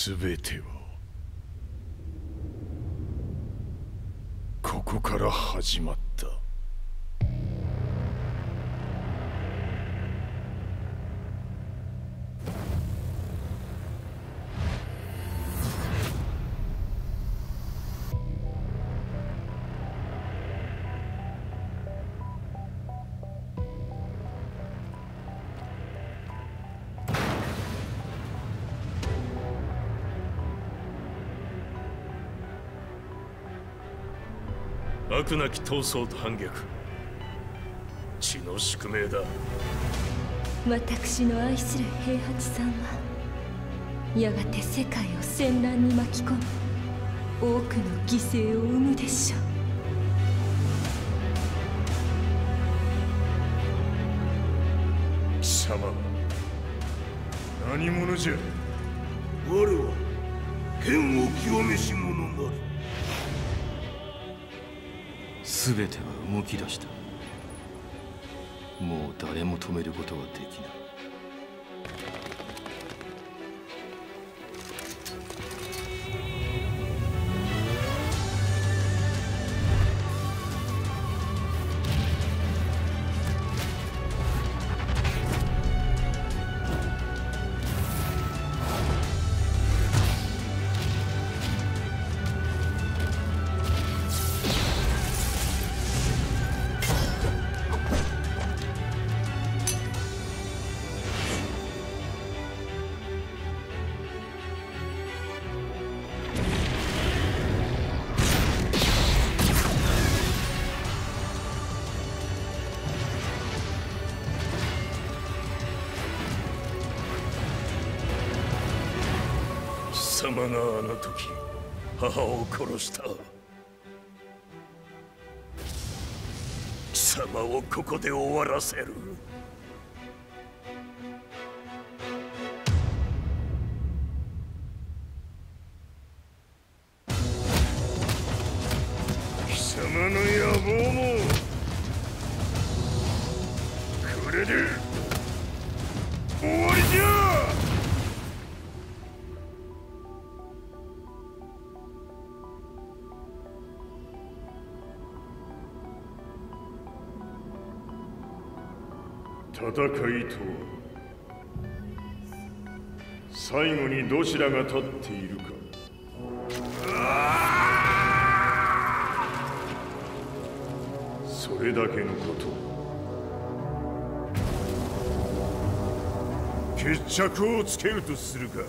全てはここから始まった。悪なき闘争と反逆、血の宿命だ。私の愛する平八さんはやがて世界を戦乱に巻き込み多くの犠牲を生むでしょう。貴様何者じゃ。我は剣を極めし者なる。全ては動き出した。もう誰も止めることはできない。貴様があの時母を殺した。貴様をここで終わらせる。貴様の野望もこれで終わりじゃ。戦いとは最後にどちらが立っているか。それだけのこと。決着をつけるとするか。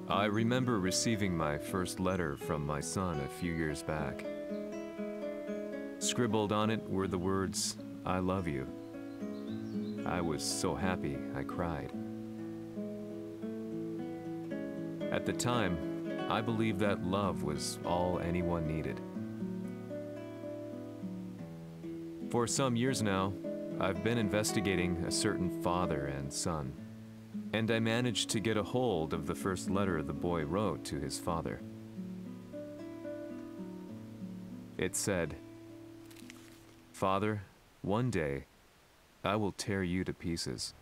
I remember receiving my first letter from my son a few years back. Scribbled on it were the words, "I love you." I was so happy I cried. At the time, I believed that love was all anyone needed. For some years now, I've been investigating a certain father and son. And I managed to get a hold of the first letter the boy wrote to his father. It said, "Father, one day, I will tear you to pieces."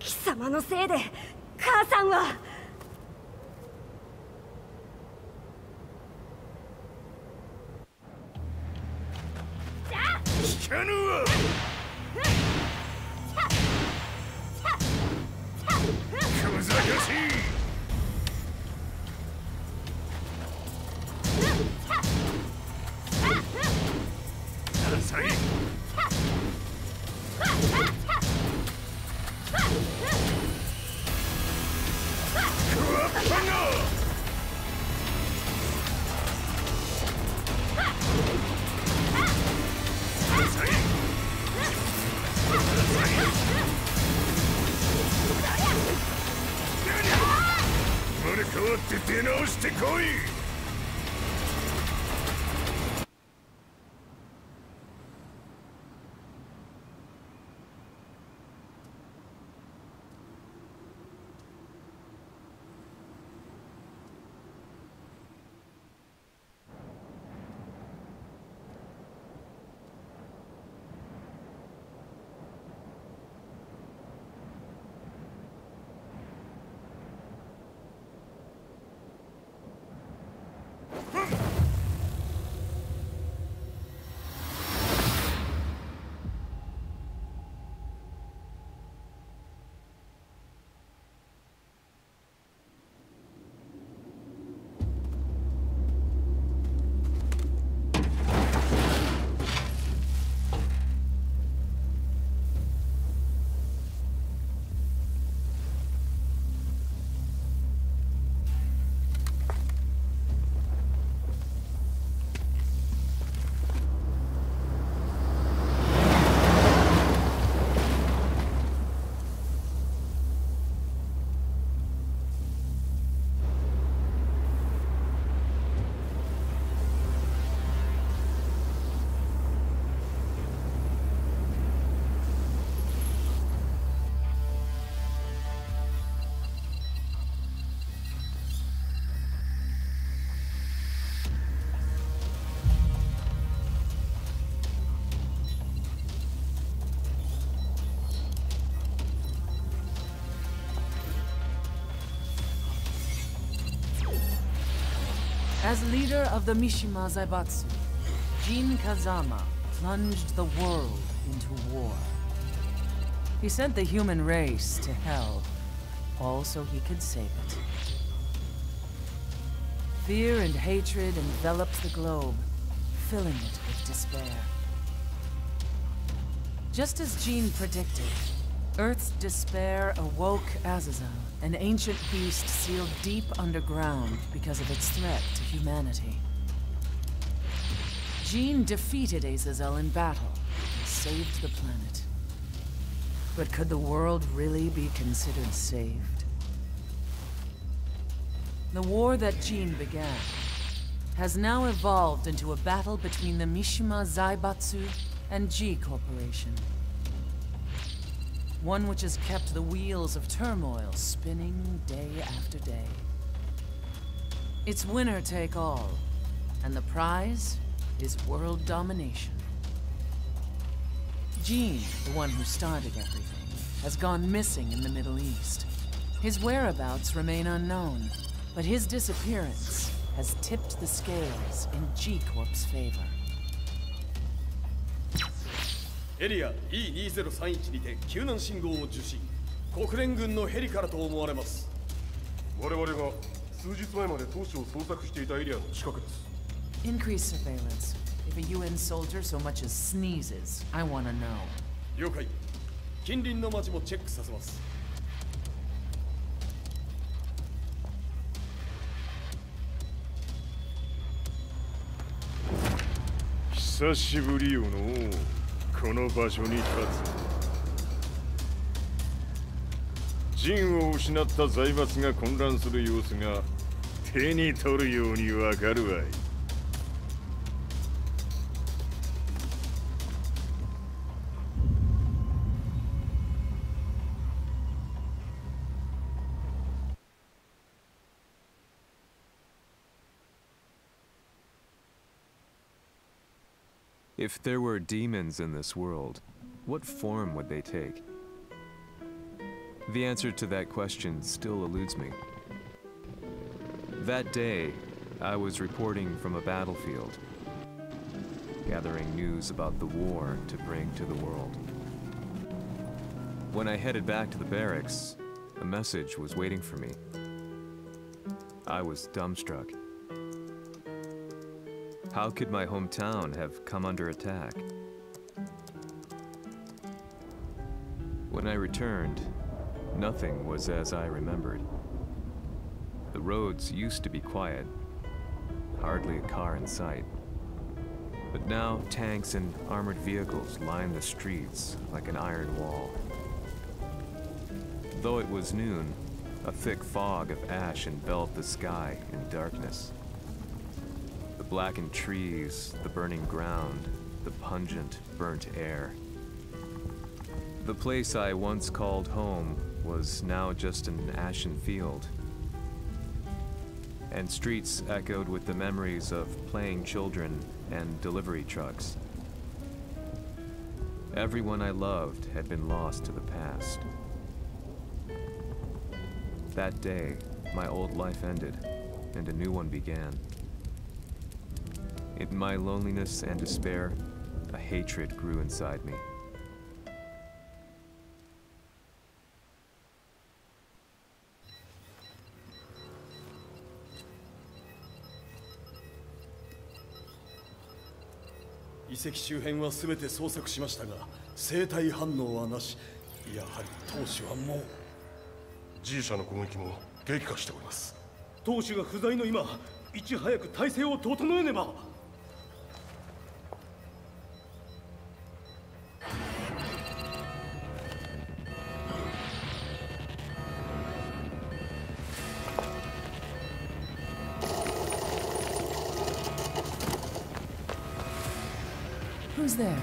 貴様のせいで母さんは。聞かぬわ。小賢しい。ダサい。クワッ生まれ変わって出直してこい。As leader of the Mishima Zaibatsu, Jin Kazama plunged the world into war. He sent the human race to hell, all so he could save it. Fear and hatred enveloped the globe, filling it with despair. Just as Jin predicted, Earth's despair awoke Azazel, an ancient beast sealed deep underground because of its threat to humanity. Jin defeated Azazel in battle and saved the planet. But could the world really be considered saved? The war that Jin began has now evolved into a battle between the Mishima Zaibatsu and G Corporation. One which has kept the wheels of turmoil spinning day after day. It's winner take all, and the prize is world domination. Jin, the one who started everything, has gone missing in the Middle East. His whereabouts remain unknown, but his disappearance has tipped the scales in G Corp's favor. エリア E2031 にて救難信号を受信。国連軍のヘリからと思われます。我々が数日前まで当初を捜索していたエリアの近くです。Increase surveillance. If a UN soldier so much as sneezes, I want to know. 了解。近隣の町もチェックさせます。久しぶりよのこの場所に立つ。陣を失った財閥が混乱する様子が手に取るようにわかるわい。If there were demons in this world, what form would they take? The answer to that question still eludes me. That day, I was reporting from a battlefield, gathering news about the war to bring to the world. When I headed back to the barracks, a message was waiting for me. I was dumbstruck. How could my hometown have come under attack? When I returned, nothing was as I remembered. The roads used to be quiet, hardly a car in sight. But now tanks and armored vehicles line the streets like an iron wall. Though it was noon, a thick fog of ash enveloped the sky in darkness. The blackened trees, the burning ground, the pungent, burnt air. The place I once called home was now just an ashen field. And streets echoed with the memories of playing children and delivery trucks. Everyone I loved had been lost to the past. That day, my old life ended, and a new one began. In my loneliness and despair, a hatred grew inside me.遺跡周辺は全て捜索しましたが、生体反応はなし。やはり当主はもう。G 社の攻撃も激化しております。当主が不在の今、いち早く体制を整えねば。Who's there?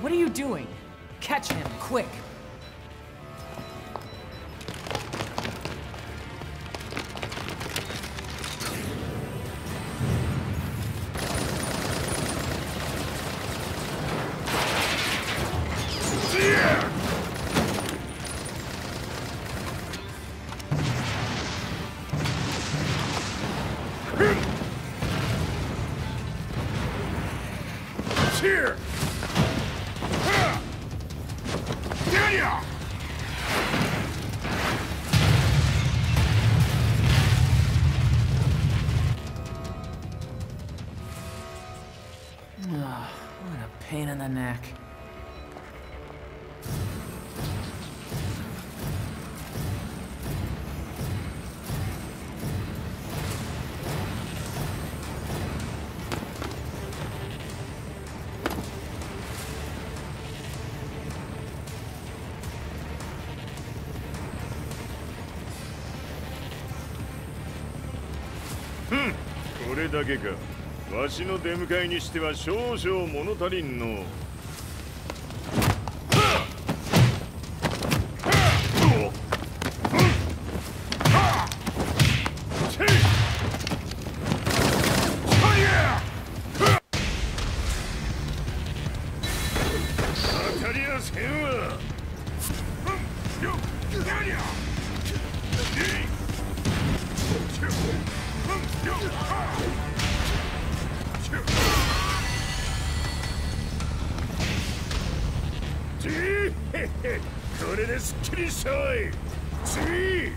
What are you doing? Catch him, quick! Here! What a pain in the neck. Hmm. これだけか。わしの出迎えにしては少々物足りんの。当たりやせんわ。これですっきりしたわい。次。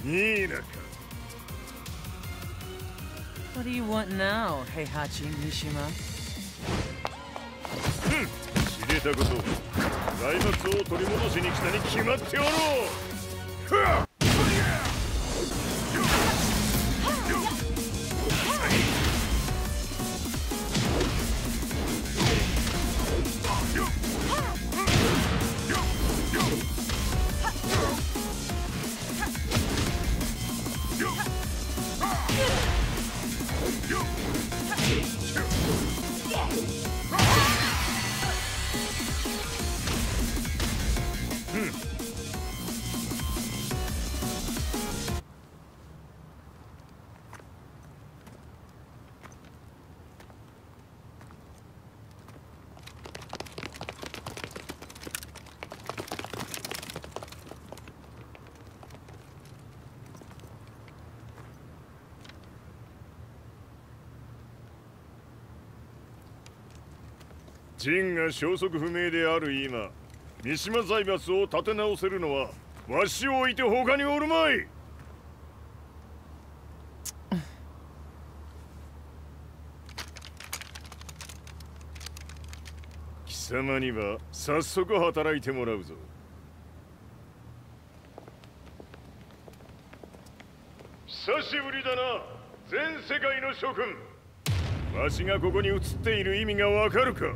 いいなか。What do you want now, Heihachi Mishima? 知れたこと、財閥を取り戻しに来たに決まっておろう。ジンが消息不明である今、三島財閥を立て直せるのはわしを置いて他におるまい。貴様には早速働いてもらうぞ。久しぶりだな、全世界の諸君。わしがここに映っている意味がわかるか。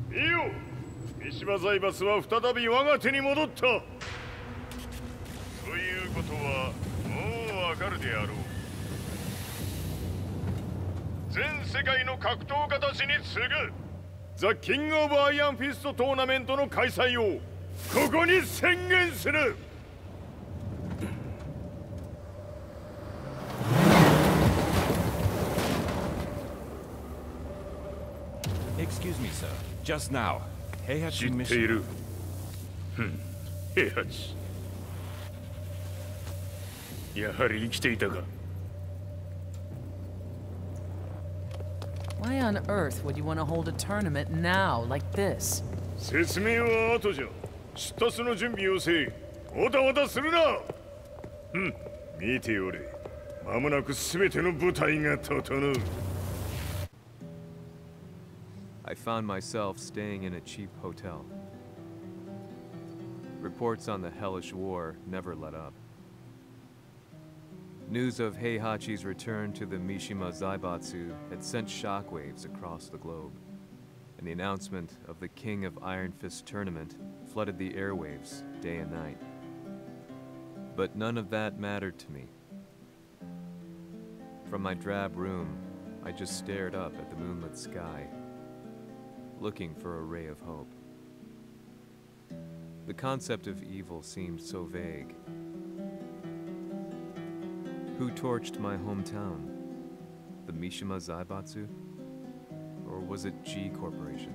いいよ、三島財閥は再び我が手に戻った。ということはもうわかるであろう。全世界の格闘家たちに次ぐザ・キング・オブ・アイアンフィストトーナメントの開催をここに宣言する。Excuse me, sir. Just now, Heihachi Mishima. 知っている。平八。やはり生きていたか。Why on earth would you want to hold a tournament now, like this? 説明は後じゃ。出立の準備をせい。おたわたするな。見ておれ。間もなく全ての舞台が整う。I found myself staying in a cheap hotel. Reports on the hellish war never let up. News of Heihachi's return to the Mishima Zaibatsu had sent shockwaves across the globe, and the announcement of the King of Iron Fist tournament flooded the airwaves day and night. But none of that mattered to me. From my drab room, I just stared up at the moonlit sky, looking for a ray of hope. The concept of evil seemed so vague. Who torched my hometown? The Mishima Zaibatsu? Or was it G Corporation?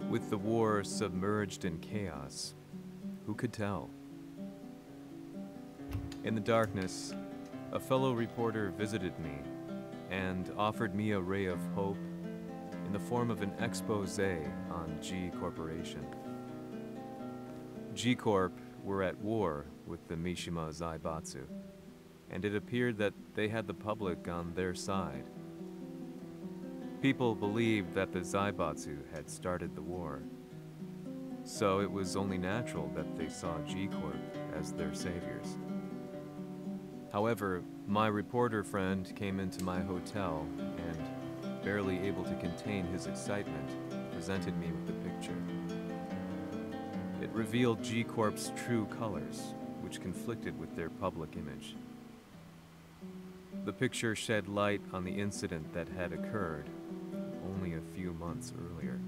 With the war submerged in chaos, who could tell? In the darkness, a fellow reporter visited me and offered me a ray of hope in the form of an expose on G Corporation. G Corp were at war with the Mishima Zaibatsu, and it appeared that they had the public on their side. People believed that the Zaibatsu had started the war, so it was only natural that they saw G Corp as their saviors. However, my reporter friend came into my hotel and, barely able to contain his excitement, presented me with the picture. It revealed G Corp's true colors, which conflicted with their public image. The picture shed light on the incident that had occurred only a few months earlier.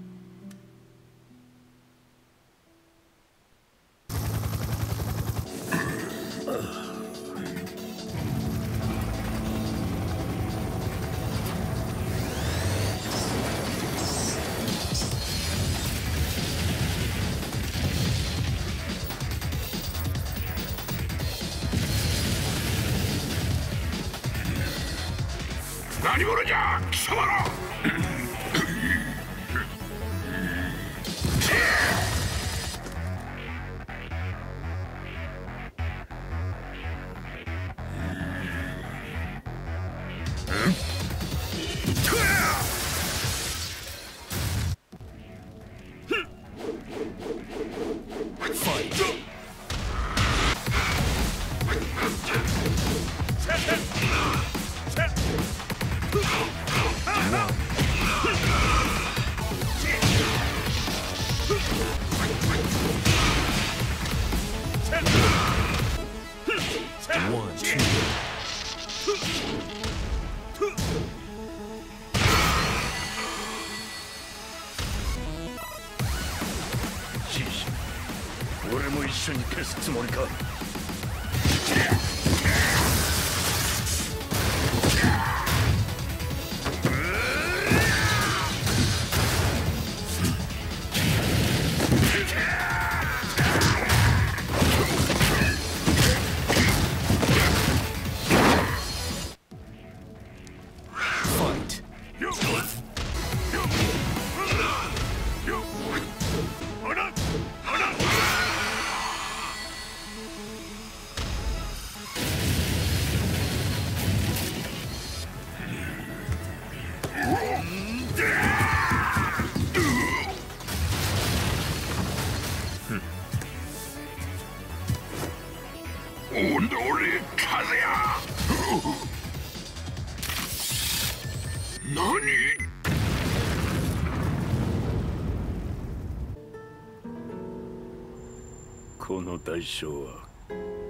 この代償は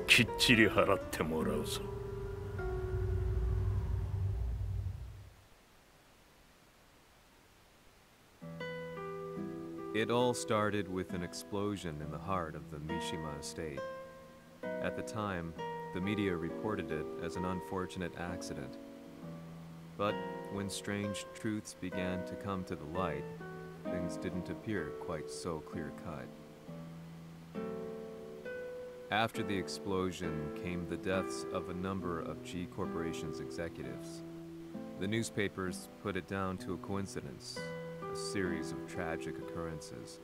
きっちり払ってもらうぞ。It all started with an explosion in the heart of the Mishima estate. At the time, the media reported it as an unfortunate accident. But when strange truths began to come to the light, things didn't appear quite so clear-cut. After the explosion came the deaths of a number of G Corporation's executives. The newspapers put it down to a coincidence, a series of tragic occurrences.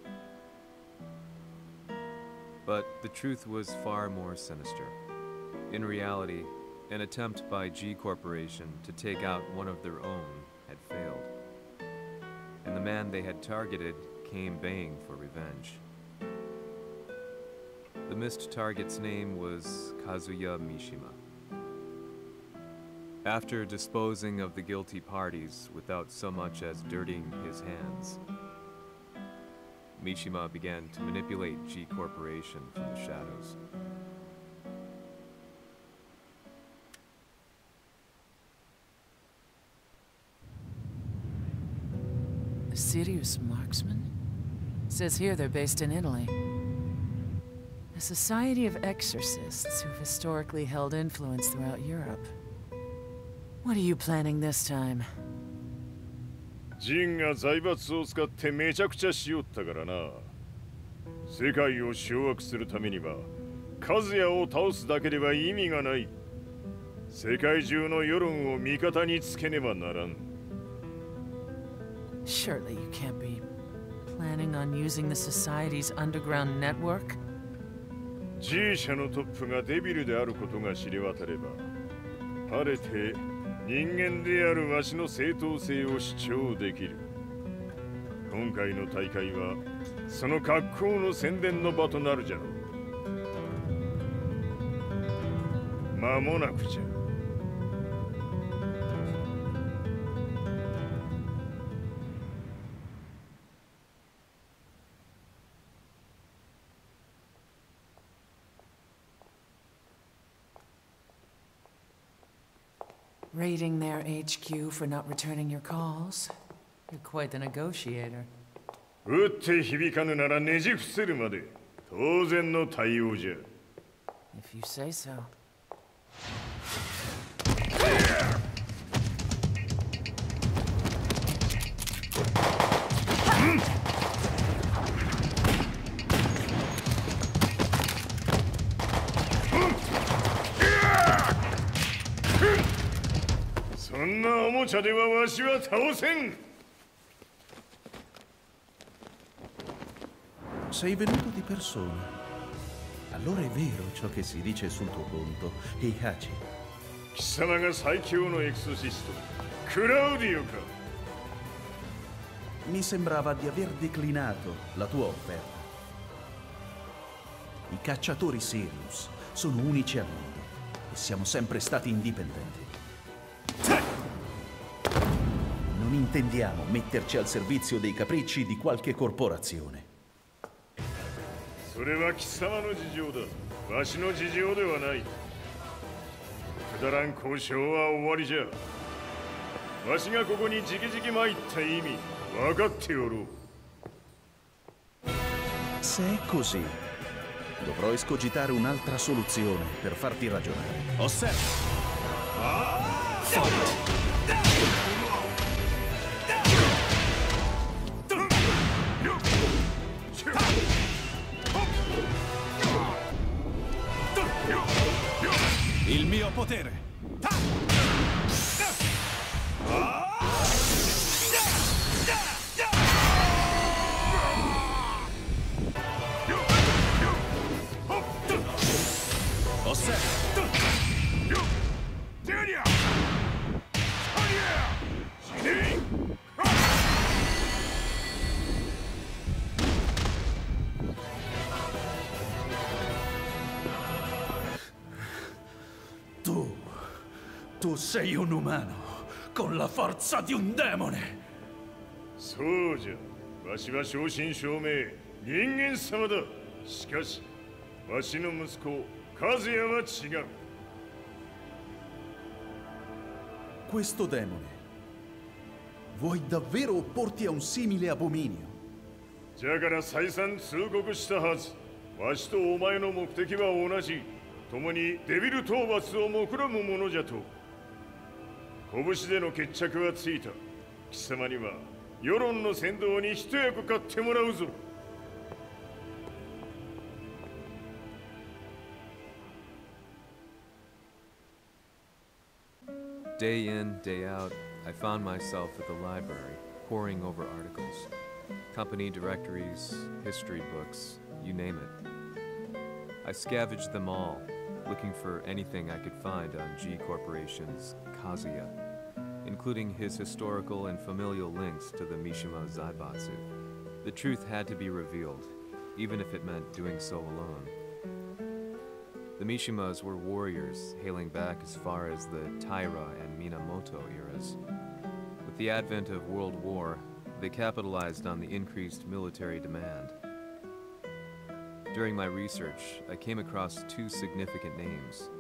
But the truth was far more sinister. In reality, an attempt by G Corporation to take out one of their own had failed. And the man they had targeted came baying for revenge. The missed target's name was Kazuya Mishima. After disposing of the guilty parties without so much as dirtying his hands, Mishima began to manipulate G Corporation from the shadows. A serious marksman? Says here they're based in Italy. A society of exorcists who've historically held influence throughout Europe. What are you planning this time? ジンが財閥を使ってめちゃくちゃしよったからな。世界を掌握するためには、カズヤを倒すだけでは意味がない。世界中の世論を味方につけねばならん。Surely you can't be planning on using the society's underground network? G 社のトップがデビルであることが知れ渡れば、晴れて人間であるわしの正当性を主張できる。今回の大会はその格好の宣伝の場となるじゃろう。間もなくじゃ。Raiding their HQ for not returning your calls? You're quite the negotiator. 撃って響かぬならねじ伏せるまで当然の対応じゃ。If you say so. そんなおもちゃではわしは倒せん。Sei venuto di persona. Allora è vero ciò che si dice sul tuo conto, Heihachi. 貴様が最強のエクソシスト、クラウディオか。Mi sembrava di aver declinato la tua offerta. I cacciatori Sirius sono unici al mondo e siamo sempre stati indipendenti. Non intendiamo metterci al servizio dei capricci di qualche corporazione. それは貴様の事情だ。わしの事情ではない。くだらん交渉は終わりじゃ。わしがここに直々参った意味、分かっておろう。Se è così, dovrò escogitare un'altra soluzione per farti ragionare. Osserva! Il mio potere! Osserva! Tu Tu sei un umano, con la forza di un demone. そうじゃ。わしは正真正銘人間様だ。しかし、わしの息子和也は違う。Questo demone, vuoi davvero opporti a un simile abominio? じゃから再三通告したはず。わしとお前の目的は同じ。共にデビル討伐を目論むものじゃと。拳での決着はついた。貴様には世論の先導に一役買ってもらうぞ。Day in, day out, I found myself at the library, poring over articles. Company directories, history books, you name it. I scavenged them all, looking for anything I could find on G Corporation's Kazuya, including his historical and familial links to the Mishima Zaibatsu. The truth had to be revealed, even if it meant doing so alone. The Mishimas were warriors hailing back as far as the Taira and Minamoto eras. With the advent of World War, they capitalized on the increased military demand. During my research, I came across two significant names.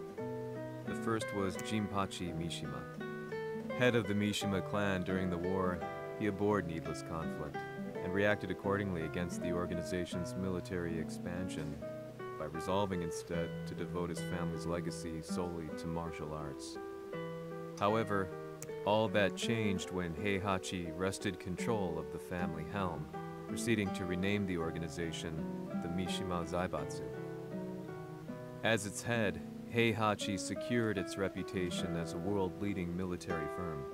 The first was Heihachi Mishima. Head of the Mishima clan during the war, he abhorred needless conflict and reacted accordingly against the organization's military expansion by resolving instead to devote his family's legacy solely to martial arts. However, all that changed when Heihachi wrested control of the family helm, proceeding to rename the organization the Mishima Zaibatsu. As its head, Heihachi secured its reputation as a world-leading military firm.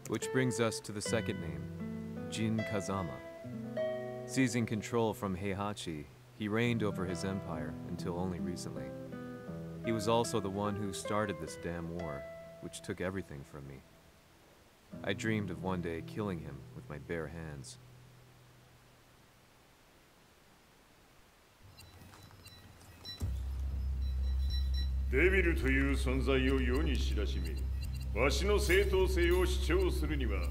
Which brings us to the second name, Jin Kazama. Seizing control from Heihachi, he reigned over his empire until only recently. He was also the one who started this damn war, which took everything from me. I dreamed of one day killing him with my bare hands. デビルという存在を世に知らしめ、わしの正当性を主張するには、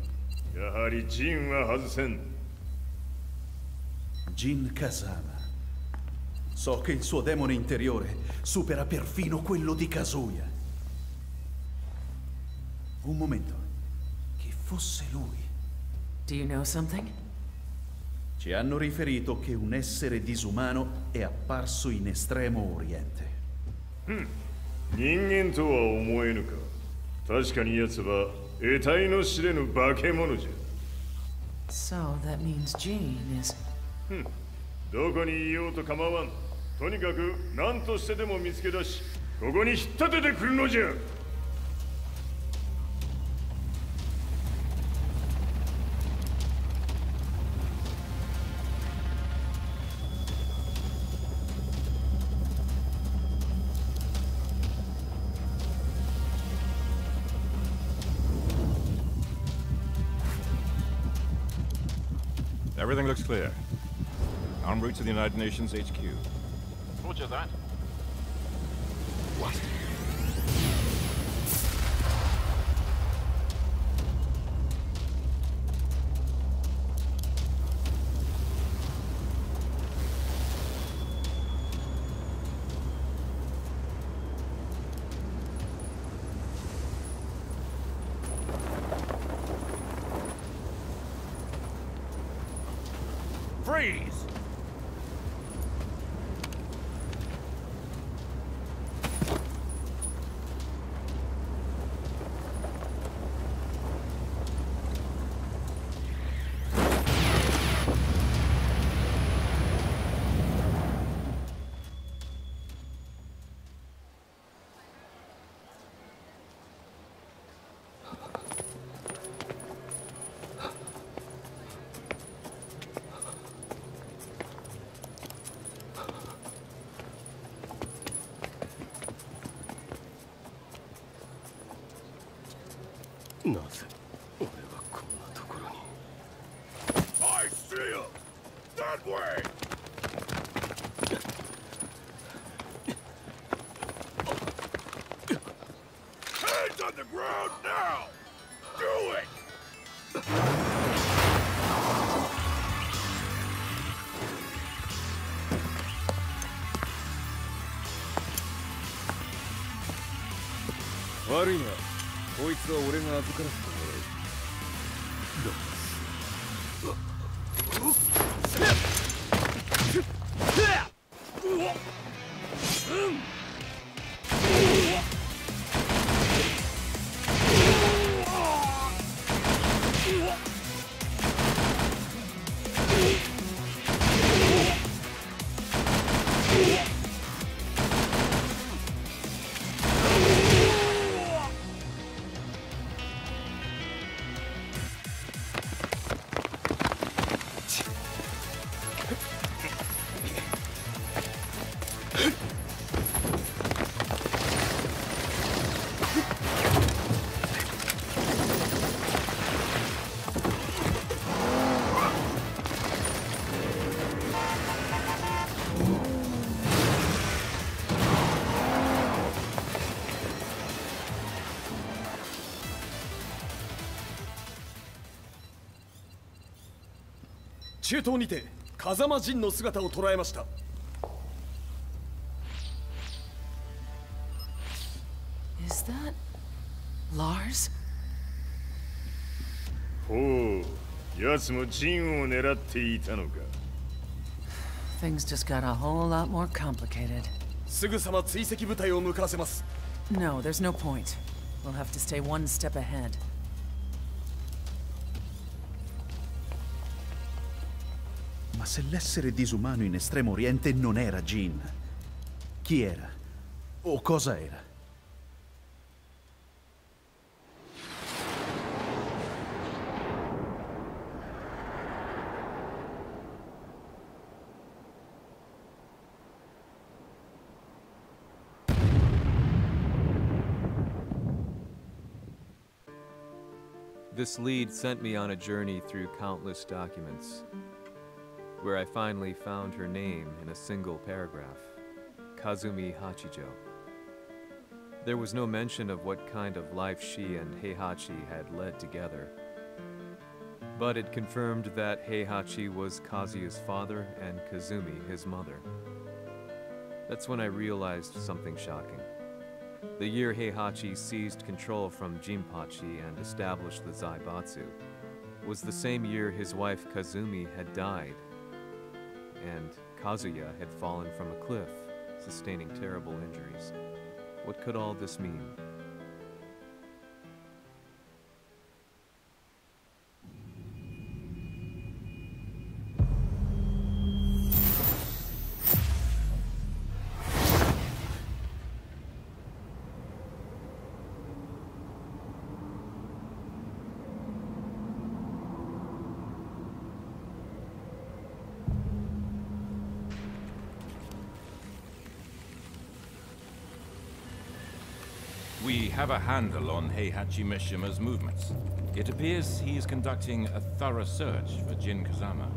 やはりジンは外せん。Jin Kazama. So che il suo demone interiore supera perfino quello di Kazuya. Un momento. Che fosse lui. Do you know something? Ci hanno riferito che un essere disumano è apparso in Estremo Oriente. 人間とは思えぬか。確かに奴は得体の知れぬ化け物じゃ。So that means Jean is... どこにいようと構わん。とにかく何としてでも見つけ出し、ここに引っ立ててくるのじゃ。Everything looks clear. En route to the United Nations HQ. Roger that. What? Freeze! I see him! That way! 悪いな。こいつは俺が預からせてもらう。中東にて風間陣の姿を捉えました。Is that Lars? ほう、奴も陣を狙っていたのか。Things just got a whole lot more complicated. すぐさま追跡部隊を向かわせます。No, there's no point. We'll have to stay one step ahead. Ma se l'essere disumano in Estremo Oriente non era Jin, chi era? O cosa era? This lead sent me on a journey through countless documents, where I finally found her name in a single paragraph, Kazumi Hachijo. There was no mention of what kind of life she and Heihachi had led together, but it confirmed that Heihachi was Kazuya's father and Kazumi his mother. That's when I realized something shocking. The year Heihachi seized control from Jinpachi and established the Zaibatsu was the same year his wife Kazumi had died, and Kazuya had fallen from a cliff, sustaining terrible injuries. What could all this mean? We have a handle on Heihachi Mishima's movements. It appears he is conducting a thorough search for Jin Kazama.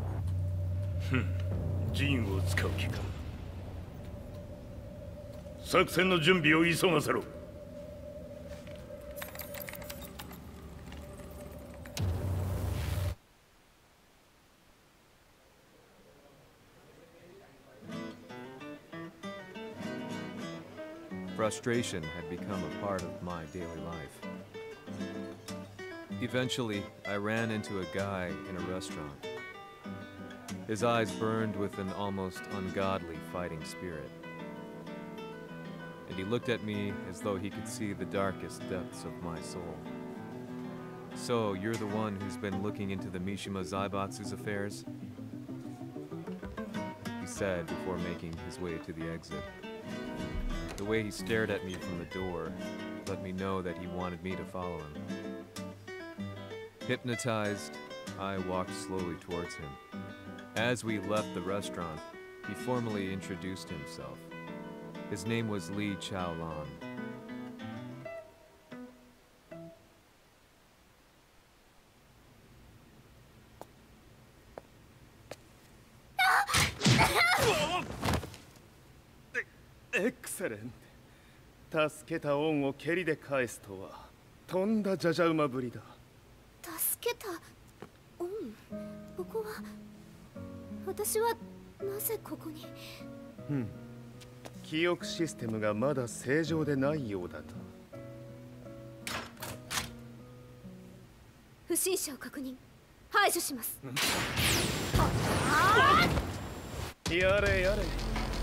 陣を使う気か。作戦の準備を急がせろ。Frustration had become a part of my daily life. Eventually, I ran into a guy in a restaurant. His eyes burned with an almost ungodly fighting spirit. And he looked at me as though he could see the darkest depths of my soul. So, you're the one who's been looking into the Mishima Zaibatsu's affairs? He said before making his way to the exit. The way he stared at me from the door let me know that he wanted me to follow him. Hypnotized, I walked slowly towards him. As we left the restaurant, he formally introduced himself. His name was Li Chaolan. Excellent. 助けた恩を蹴りで返すとはとんだじゃじゃ馬ぶりだ。助けた恩？ここは私はなぜここに？記憶システムがまだ正常でないようだと。審者を確認。排除します。やれやれ、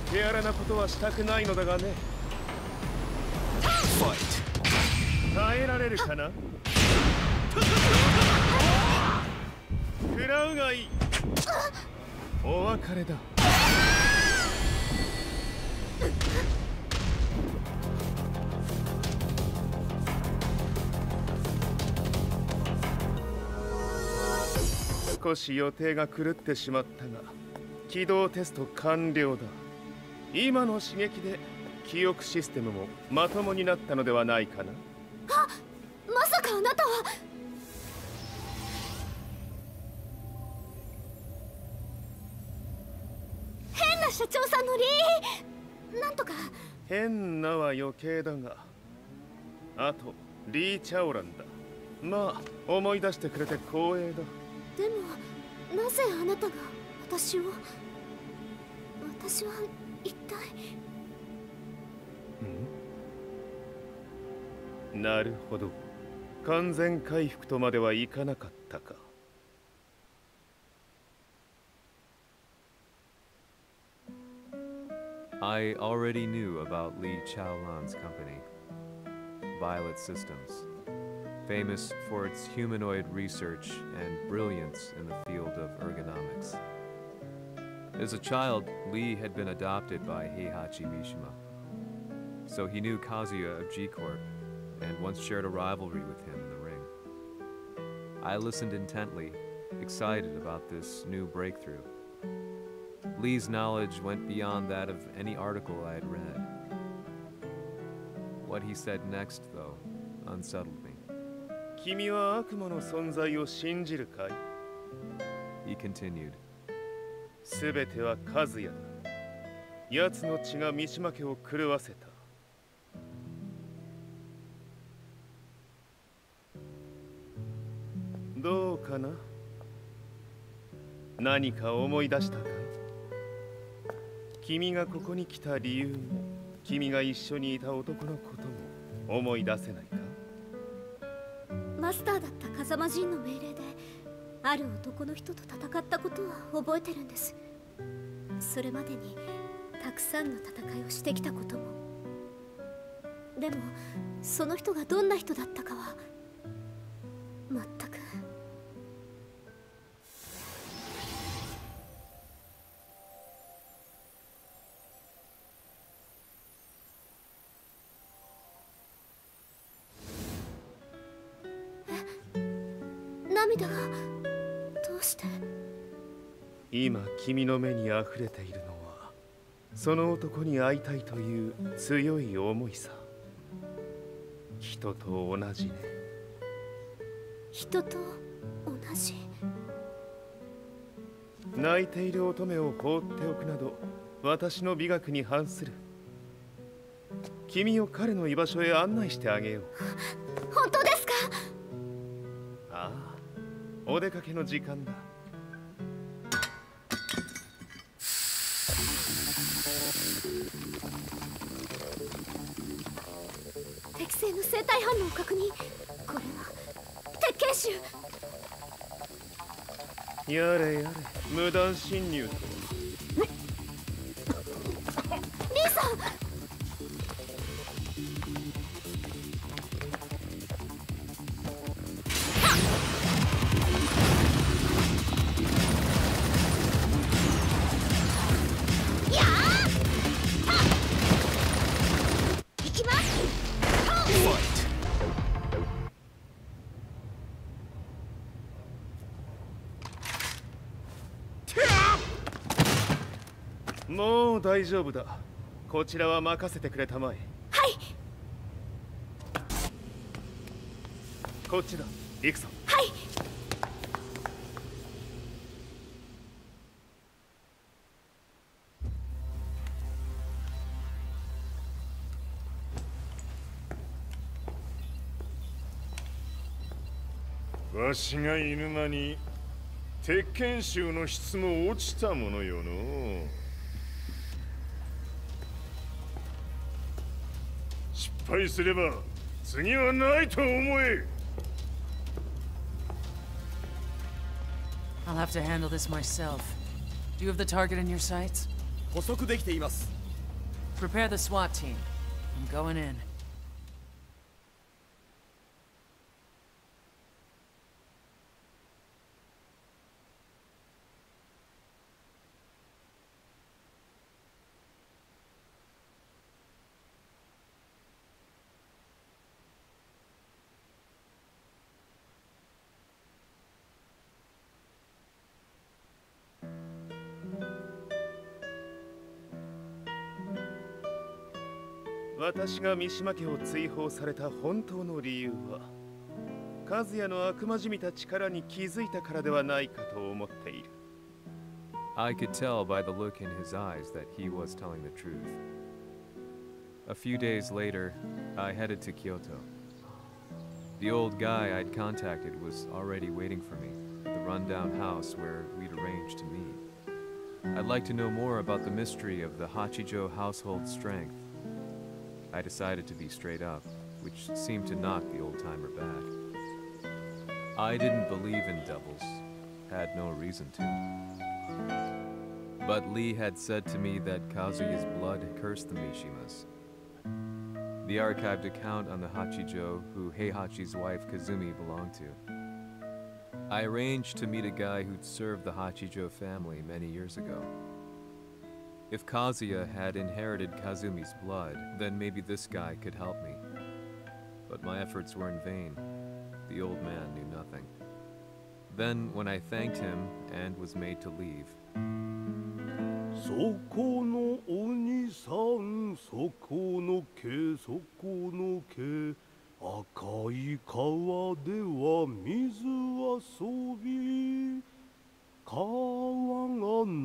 手荒なことはしたくないのだがね。耐えられるかな。食らうがいい。お別れだ。少し予定が狂ってしまったが、起動テスト完了だ。今の刺激で記憶システムもまともになったのではないかな。あ、まさかあなたは。変な社長さんのなんとか。変なは余計だが、あとリー・チャオランだ。まあ思い出してくれて光栄だ。でもなぜあなたが私は一体。なるほど、完全回復とまではいかなかったか。I already knew about Li Chaolan's company, Violet Systems, famous for its humanoid research and brilliance in the field of ergonomics. As a child, Li had been adopted by Heihachi Mishima, so he knew Kazuya of G-Corp and once shared a rivalry with him in the ring. I listened intently, excited about this new breakthrough. Li's knowledge went beyond that of any article I had read. What he said next, though, unsettled me. 君は悪魔の存在を信じるかい? He continued. すべてはカズヤだ。奴の血が三島家を狂わせた。どうかな? 何か思い出したかい? 君がここに来た理由も、君が一緒にいた男のことも思い出せないか? マスターだった風間陣の命令である男の人と戦ったことは覚えてるんです。それまでにたくさんの戦いをしてきたことも。でもその人がどんな人だったかは全く。涙がどうして？今君の目にあふれているのはその男に会いたいという強い思いさ。人と同じね。人と同じ。泣いている乙女を放っておくなど私の美学に反する。君を彼の居場所へ案内してあげよう。本当ですか？ああ、お出かけの時間だ。適正の生体反応を確認。これは鉄拳臭。やれやれ、無断侵入と。リーさん。もう大丈夫だ。こちらは任せてくれたまえ。はい。こっちだ。行くぞ。はい。わしが犬間に鉄拳衆の質も落ちたものよの。失敗すれば次はないと思え。I'll have to handle this myself. Do you have the target in your sights? 捕捉できています。 Prepare the SWAT team. I'm going in. 私が三島家を追放された本当の理由は、和也の悪魔じみた力に気づいたからではないかと思っている。I could tell by the look in his eyes that he was telling the truth. A few days later, I headed to Kyoto. The old guy I'd contacted was already waiting for me at the rundown house where we'd arranged to meet. I'd like to know more about the mystery of the Hachijo household strength. I decided to be straight up, which seemed to knock the old-timer back. I didn't believe in devils, had no reason to. But Lee had said to me that Kazuya's blood cursed the Mishimas. The archived account on the Hachijo who Heihachi's wife Kazumi belonged to. I arranged to meet a guy who'd served the Hachijo family many years ago. If Kazuya had inherited Kazumi's blood, then maybe this guy could help me. But my efforts were in vain. The old man knew nothing. Then, when I thanked him and was made to leave, そこのお兄さん、そこの毛、そこの毛、赤い川では水遊び。川が流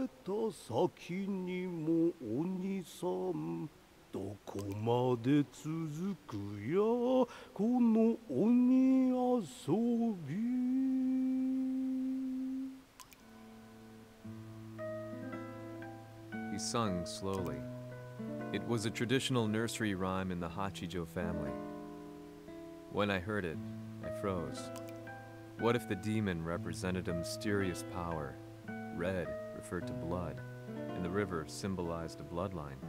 れた先にもお兄さん、どこまで続くやこの鬼遊び。he sung slowly. It was a traditional nursery rhyme in the Hachijo family. When I heard it, I froze. What if the demon represented a mysterious power? Red referred to blood, and the river symbolized a bloodline.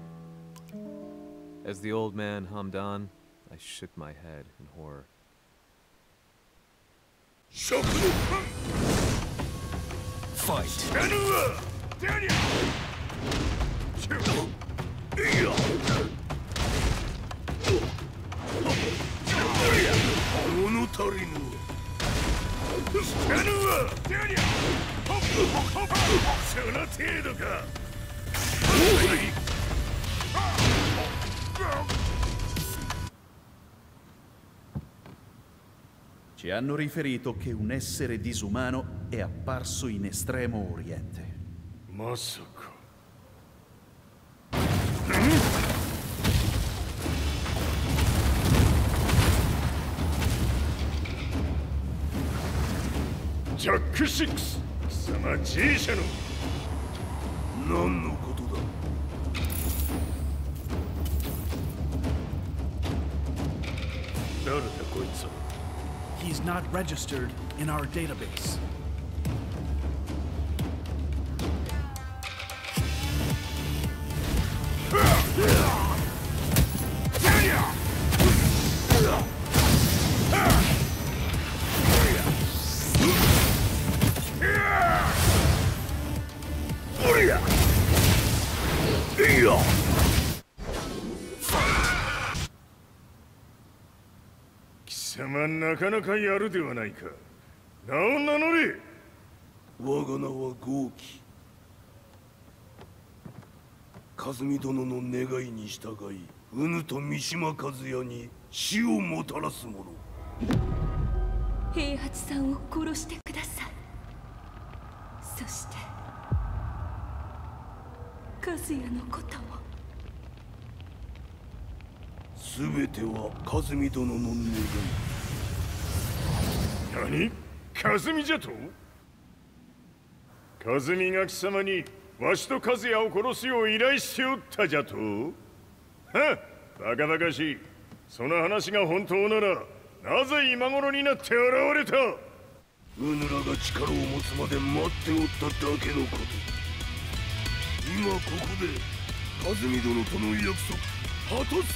As the old man hummed on, I shook my head in horror. Fight! Ci hanno riferito che un essere disumano è apparso in Estremo Oriente. Masaka. ジャック6、貴様 G 社の何のことだ。誰だこいつは。 He's not registered in our database. 貴様なかなかやるではないか。名を名乗れ。我が名は豪輝。和美殿の願いに従い、うぬと三島和也に死をもたらす者。平八さんを殺してください。そして和也のことも。すべては和美殿の願い。何？和美じゃと？和美が貴様にわしと和也を殺すよう依頼しておったじゃと？はっ、バカバカしい。その話が本当なら、なぜ今頃になって現れた？うぬらが力を持つまで待っておっただけのこと。今ここで和美殿との約束果たそうぜ。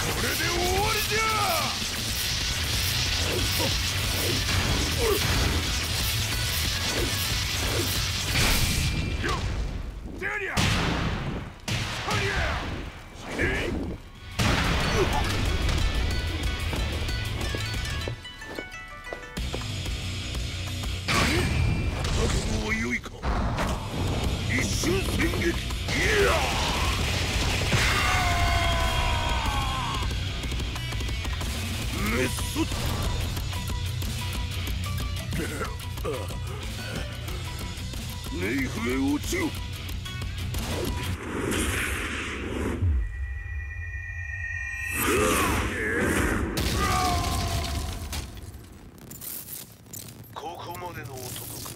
これで終わりじゃ。覚悟は良いか。一瞬戦撃。メッソネイフへ落ちよ。ここまでの男か。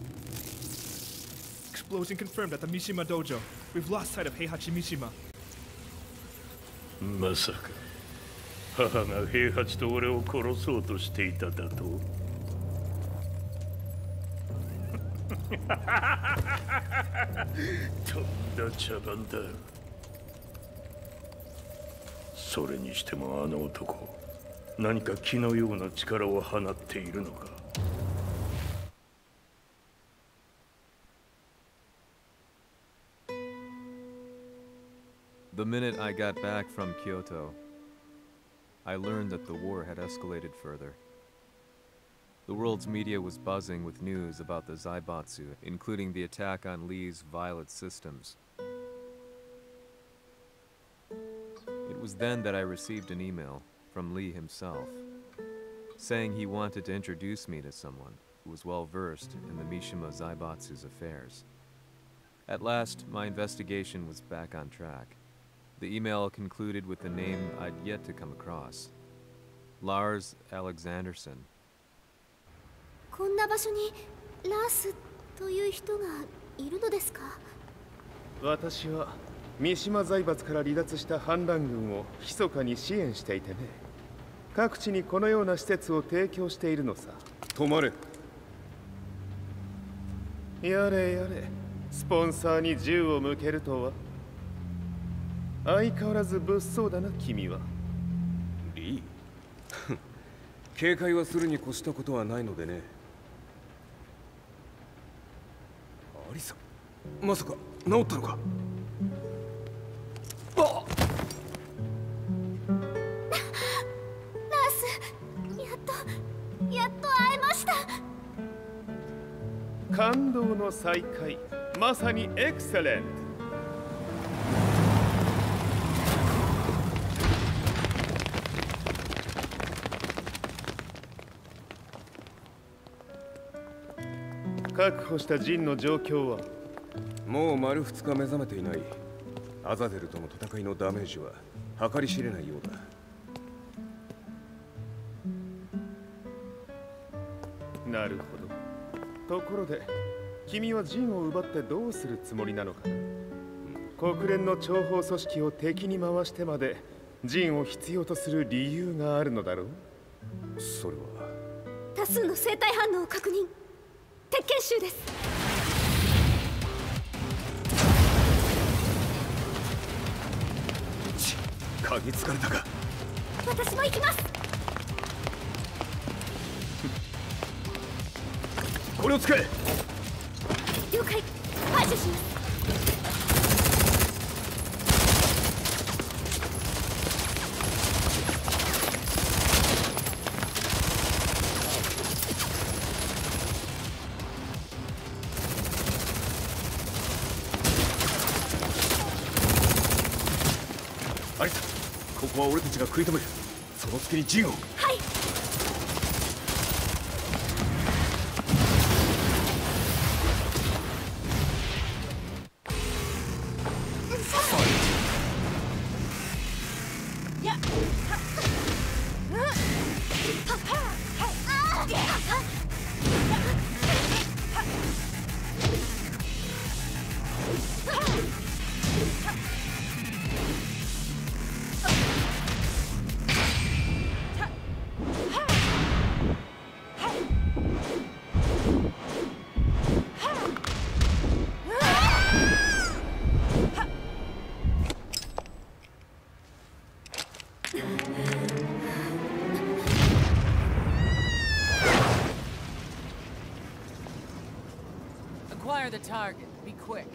Explosion confirmed at the Mishima dojo. We've lost sight of Heihachi Mishima. まさか母が平八と俺を殺そうとしていただと。とんだ茶番だ。それにしてもあの男、何か気のような力を放っているのか。The minute I got back from Kyoto, I learned that the war had escalated further. The world's media was buzzing with news about the Zaibatsu, including the attack on Lee's Violet systems. It was then that I received an email from Lee himself, saying he wanted to introduce me to someone who was well versed in the Mishima Zaibatsu's affairs. At last, my investigation was back on track. The email concluded with a name I'd yet to come across. Lars Alexanderson. こんな場所にラースという人がいるのですか？私は三島財閥から離脱した反乱軍を密かに支援していてね。各地にこのような施設を提供しているのさ。止まれ。やれやれ、スポンサーに銃を向けるとは。相変わらず物騒だな、君は。リー警戒はするに越したことはないのでね。アリサ、まさか治ったのか？あっラース、やっと会えました。感動の再会、まさにエクセレント。確保したジンの状況は？もう丸2日目覚めていない。アザゼルとの戦いのダメージは計り知れないようだ。なるほど。ところで、君はジンを奪ってどうするつもりなのかな？国連の諜報組織を敵に回してまでジンを必要とする理由があるのだろう？それは多数の生体反応を確認。鉄拳集です。嗅ぎつかれたか。私も行きます。これを使え。了解。排除します。アリサ、ここは俺たちが食い止める。その隙にジンを。はい。Fire the target. Be quick.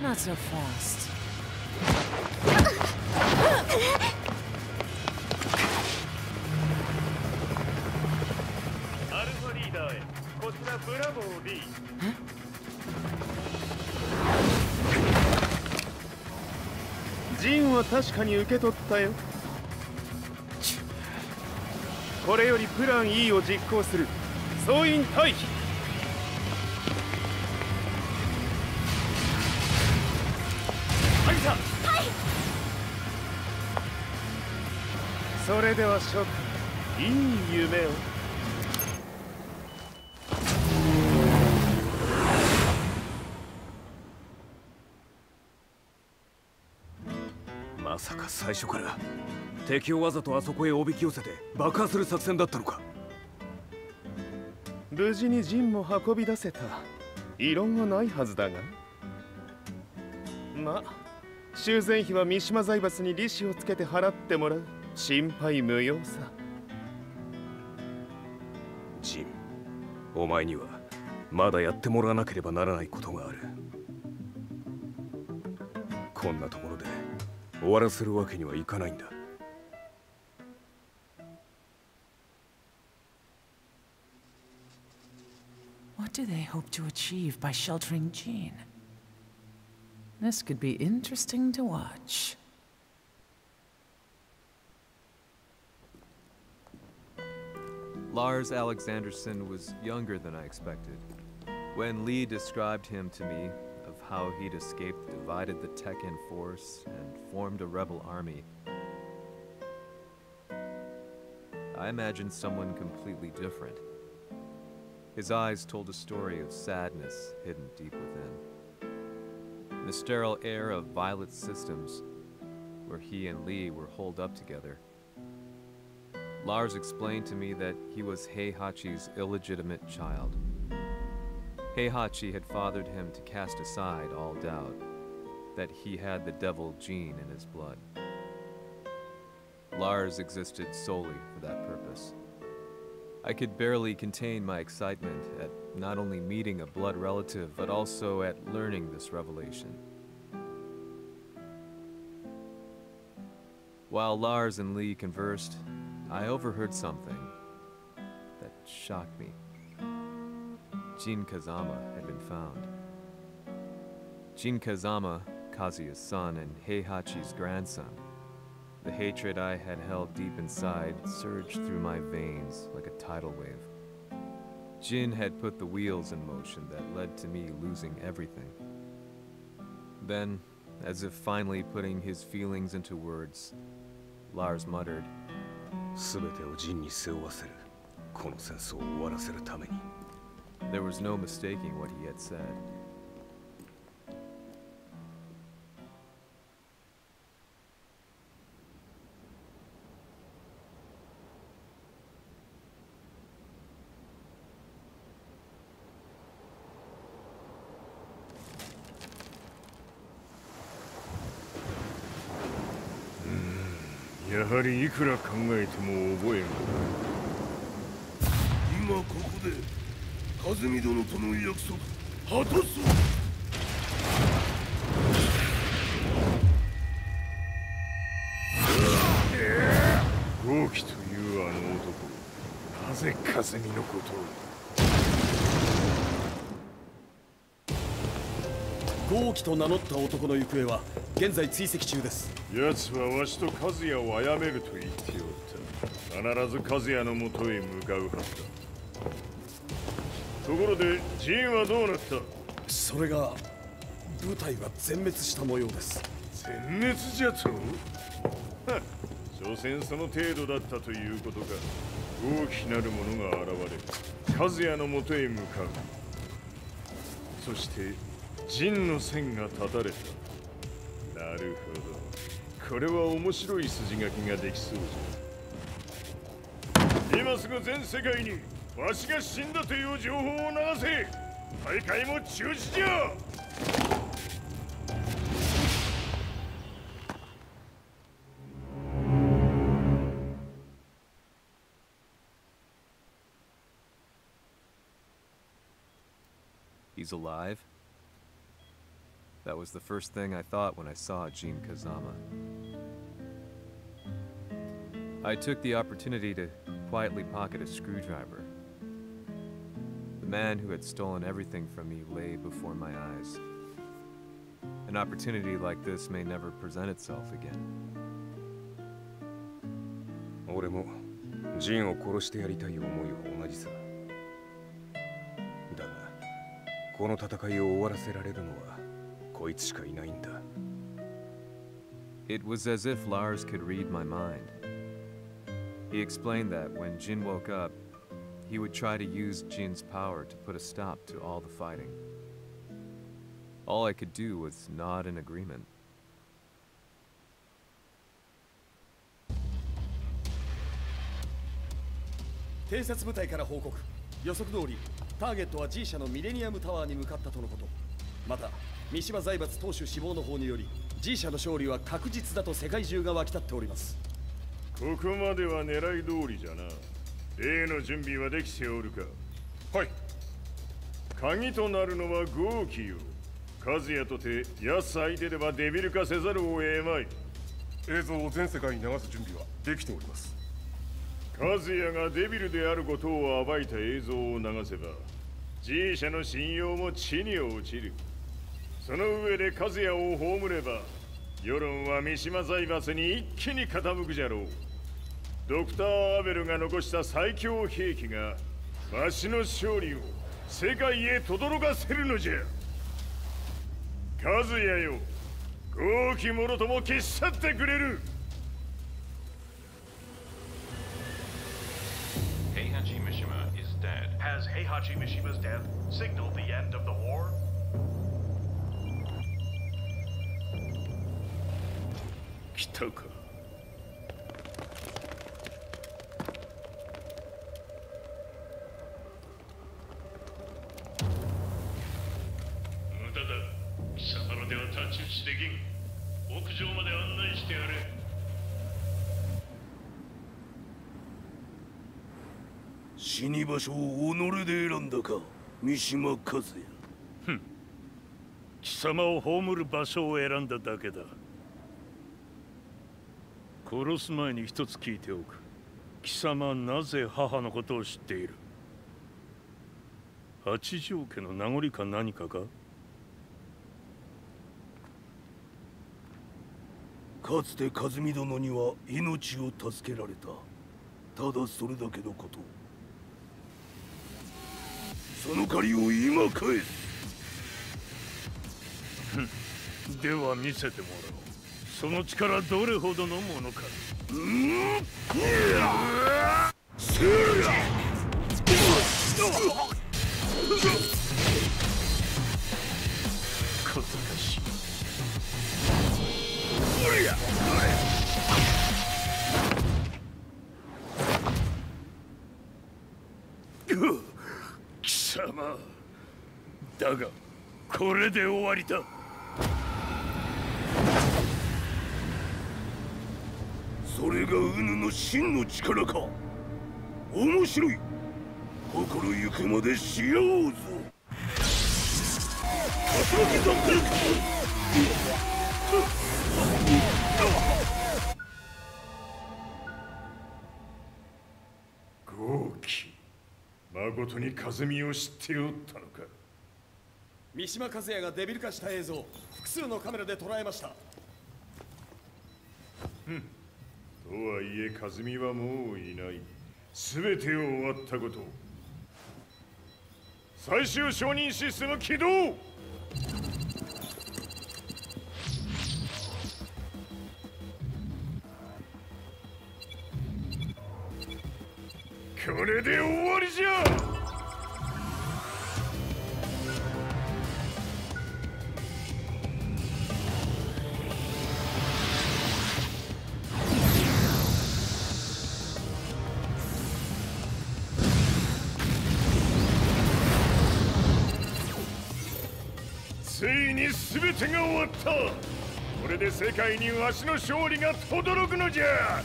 Not so fast. アルファリーダーへ。こちらブラボー D。ジンは確かに受け取ったよ。これよりプラン E を実行する。総員退避。それでは諸君、いい夢を。まさか最初から敵をわざとあそこへおびき寄せて爆破する作戦だったのか。無事に陣も運び出せた。異論はないはずだが。まあ修繕費は三島財閥に利子をつけて払ってもらう。心配無用さ。ジン、お前にはまだやってもらわなければならないことがある。こんなところで終わらせるわけにはいかないんだ。What do they hope to achieve by sheltering Jean? This could be interesting to watch. Lars Alexanderson was younger than I expected. When Lee described him to me, of how he'd escaped, divided the TEKKEN force, and formed a rebel army, I imagined someone completely different. His eyes told a story of sadness hidden deep within. In the sterile air of Violet's systems, where he and Lee were holed up together, Lars explained to me that he was Heihachi's illegitimate child. Heihachi had fathered him to cast aside all doubt that he had the Devil Jin in his blood. Lars existed solely for that purpose. I could barely contain my excitement at not only meeting a blood relative, but also at learning this revelation. While Lars and Lee conversed, I overheard something that shocked me. Jin Kazama had been found. Jin Kazama, Kazuya's son and Heihachi's grandson. The hatred I had held deep inside surged through my veins like a tidal wave. Jin had put the wheels in motion that led to me losing everything. Then, as if finally putting his feelings into words, Lars muttered, 全てをジンに背負わせる。この戦争を終わらせるために。 There was no mistaking what he had said. Hmm. やはりいくら考えても覚えん。今ここで和美殿との約束果たそう。豪気というあの男、なぜ和美のことを。豪輝と名乗った男の行方は現在追跡中です。奴はわしと和也を殺めると言っておった。必ず和也のもとへ向かうはずだ。ところでジンはどうなった？それが部隊は全滅した模様です。全滅じゃと？所詮その程度だったということか。大きなるものが現れ、和也のもとへ向かう。そして陣の線が断たれた。なるほど、これは面白い筋書きができそうじゃ。今すぐ全世界にわしが死んだという情報を流せ。大会も中止じゃ。He's alive? That was the first thing I thought when I saw Jin Kazama. I took the opportunity to quietly pocket a screwdriver. The man who had stolen everything from me lay before my eyes. An opportunity like this may never present itself again. 俺もジンを殺してやりたい思いは同じさ。だが、この戦いを終わらせられるのはこいつしかいないんだ。It was as if Lars could read my mind. He explained that when Jin woke up, he would try to use Jin's power to put a stop to all the fighting. All I could do was nod in agreement. 偵察部隊から報告。予測通り、ターゲットは G 社のミレニアムタワーに向かったとのこと。また、三島財閥当主死亡の方により、G 社の勝利は確実だと世界中が沸き立っております。ここまでは狙い通りじゃな。例の準備はできておるか？はい。鍵となるのは豪輝よ。和也とて奴相手ではデビル化せざるを得まい。映像を全世界に流す準備はできております。和也がデビルであることを暴いた映像を流せば G 社の信用も地に落ちる。その上で和也を葬れば世論は三島財閥に一気に傾くじゃろう。ドクター・アベルが残した最強兵器がわしの勝利を世界へ轟かせるのじゃ。和也よ、豪輝もろとも消し去ってくれる。Heihachi Mishima is dead. Has Heihachi Mishima's death signaled the end of the war? 来たか。無駄だ。貴様らでは太刀打ちできん。屋上まで案内してやれ。死に場所を己で選んだか、三島和也。ふん。貴様を葬る場所を選んだだけだ。殺す前に一つ聞いておく。貴様はなぜ母のことを知っている？八条家の名残か何かか？かつて和美殿には命を助けられた。ただそれだけのこと。その借りを今返す。では見せてもらおう。その力どれほどのものか。小賢しい。貴様だがこれで終わりだ。それがウヌの真の力か。面白い。心ゆくまでしようぞ。豪輝、まことに風見を知っておったのか。三島和也がデビル化した映像、複数のカメラで捉えました。とはいえ、和美はもういない。全てを終わったこと。最終承認システム起動。これで終わりじゃ。ついに全てが終わった。これで世界にわしの勝利が轟くのじゃ。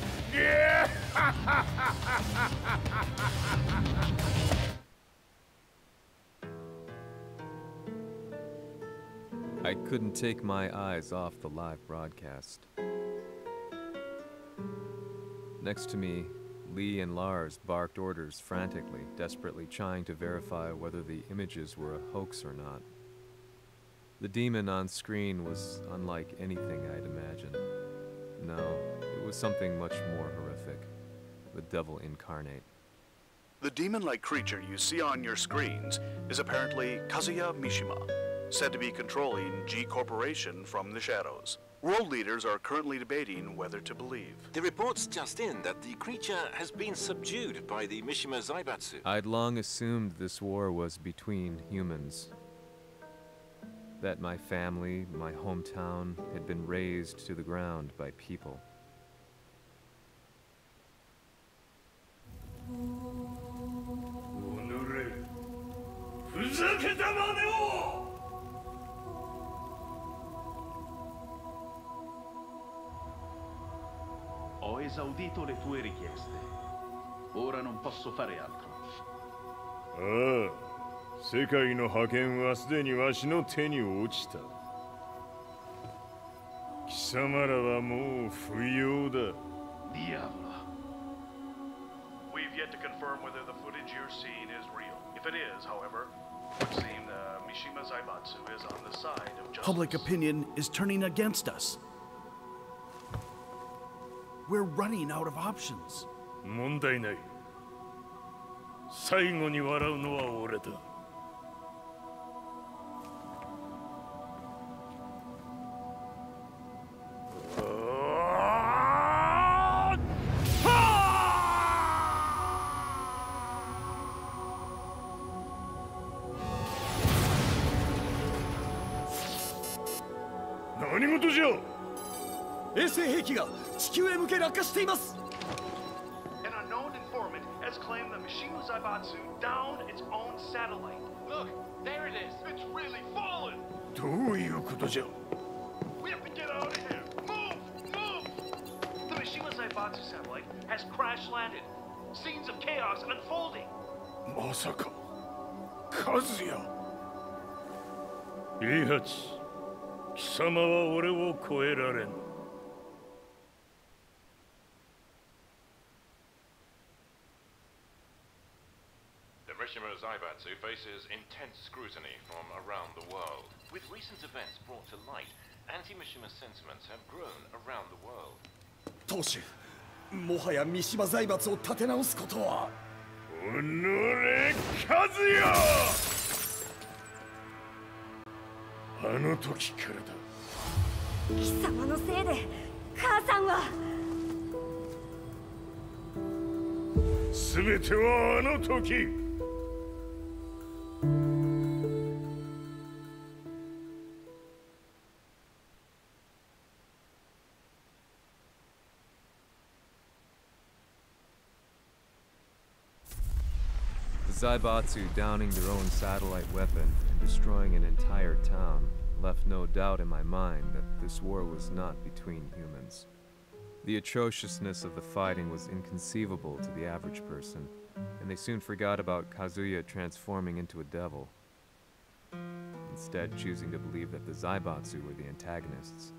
I couldn't take my eyes off the live broadcast. Next to me, Lee and Lars barked orders frantically, desperately trying to verify whether the images were a hoax or not. The demon on screen was unlike anything I'd imagined. No, it was something much more horrific. The devil incarnate. The demon-like creature you see on your screens is apparently Kazuya Mishima, said to be controlling G Corporation from the shadows. World leaders are currently debating whether to believe. The reports just in that the creature has been subdued by the Mishima Zaibatsu. I'd long assumed this war was between humans. That my family, my hometown, had been razed to the ground by people. Ho esaudito le tue richieste. Ora non posso fare altro. 世界の覇権はすでにわしの手に落ちた。貴様らはもう不要だ。Diavolo. We've yet to confirm whether the footage you're seeing is real. If it is, however, it would seem the Mishima Zaibatsu is on the side of justice. Public opinion is turning against us. We're running out of options. 問題ない。最後に笑うのは俺だ。何事じゃ。衛星兵器が地球へ向け落下しています。 An unknown informant has claimed the Mishima Zaibatsu downed its own satellite. Look, there it is. It's really fallen. どういうことじゃ。 We have to get out of here. Move, move. The Mishima Zaibatsu satellite has crash landed. Scenes of chaos unfolding. まさか、和也。平八、貴様は俺を超えられん。 The Mishima Zaibatsu faces intense scrutiny from around the world. With recent events brought to light, anti-Mishima sentiments have grown around the world. 当主、もはや三島財閥を立て直すことは。おのれ、和也。あの時からだ。貴様のせいで母さんは。全てはあの時。 The Zaibatsu downing their own satellite weapon and destroying an entire town left no doubt in my mind that this war was not between humans. The atrociousness of the fighting was inconceivable to the average person, and they soon forgot about Kazuya transforming into a devil, instead choosing to believe that the Zaibatsu were the antagonists.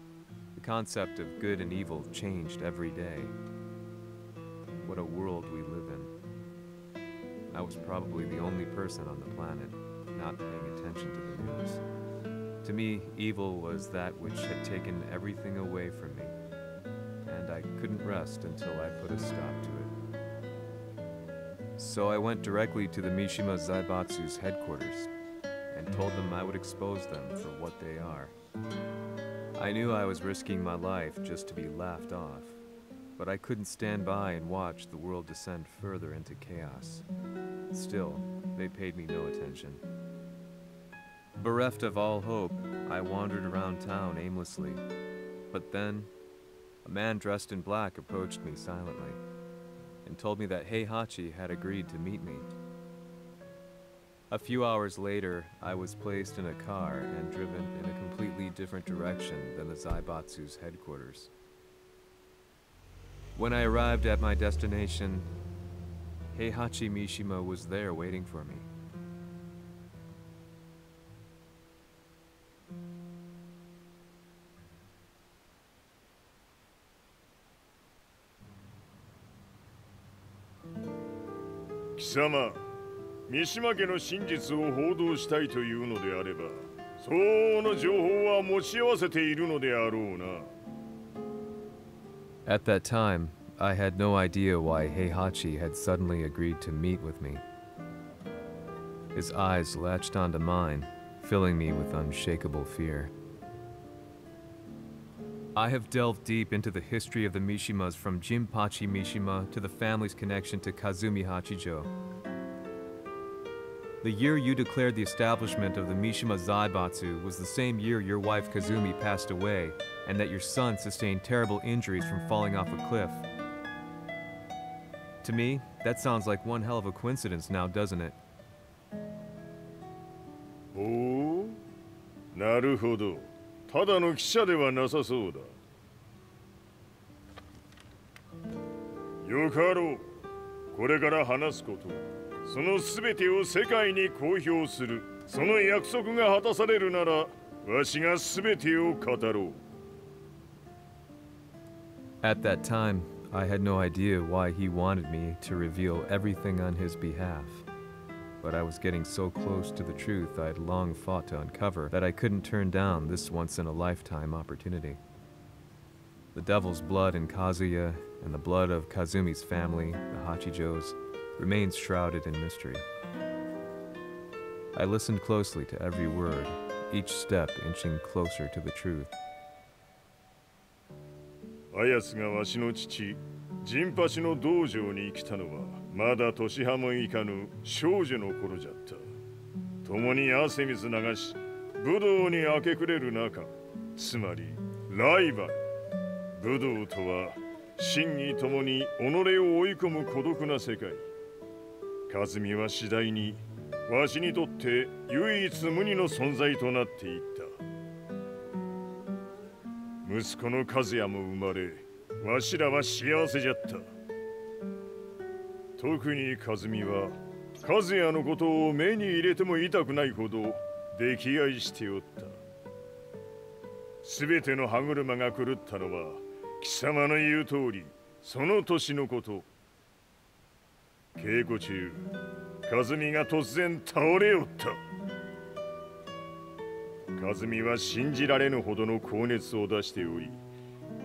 The concept of good and evil changed every day. What a world we live in. I was probably the only person on the planet not paying attention to the news. To me, evil was that which had taken everything away from me, and I couldn't rest until I put a stop to it. So I went directly to the Mishima Zaibatsu's headquarters and told them I would expose them for what they are. I knew I was risking my life just to be laughed off, but I couldn't stand by and watch the world descend further into chaos. Still, they paid me no attention. Bereft of all hope, I wandered around town aimlessly. But then, a man dressed in black approached me silently and told me that Heihachi had agreed to meet me. A few hours later, I was placed in a car and driven in a completely different direction than the Zaibatsu's headquarters. When I arrived at my destination, Heihachi Mishima was there waiting for me. Kisama, Mishima家の真実を報道したいというのであれば、相応の情報は持ち合わせているのであろうな。At that time, I had no idea why Heihachi had suddenly agreed to meet with me. His eyes latched onto mine, filling me with unshakable fear. I have delved deep into the history of the Mishimas from Jinpachi Mishima to the family's connection to Kazumi Hachijo. The year you declared the establishment of the Mishima Zaibatsu was the same year your wife Kazumi passed away, and that your son sustained terrible injuries from falling off a cliff. To me, that sounds like one hell of a coincidence now, doesn't it? Oh, なるほど。ただの記者ではなさそうだ。よかろう。これから話すこと、そのすべてを世界に公表する。その約束が果たされるなら、わしがすべてを語ろう。At that time, I had no idea why he wanted me to reveal everything on his behalf. But I was getting so close to the truth I'd long fought to uncover that I couldn't turn down this once-in-a-lifetime opportunity. The devil's blood in Kazuya and the blood of Kazumi's family, the Hachijos, remains shrouded in mystery. I listened closely to every word, each step inching closer to the truth. あやつがわしの父、陣八の道場に来たのは、まだ年半もいかぬ少女の頃じゃった。共に汗水流し、武道に明け暮れる中、つまりライバル。武道とは、真に共に己を追い込む孤独な世界。和美は次第に、わしにとって唯一無二の存在となっていった。息子の和也も生まれ、わしらは幸せじゃった。特に和美は、和也のことを目に入れても痛くないほど溺愛しておった。すべての歯車が狂ったのは、貴様の言う通り、その年のこと。稽古中、和美が突然倒れおった。和美は信じられぬほどの高熱を出しており、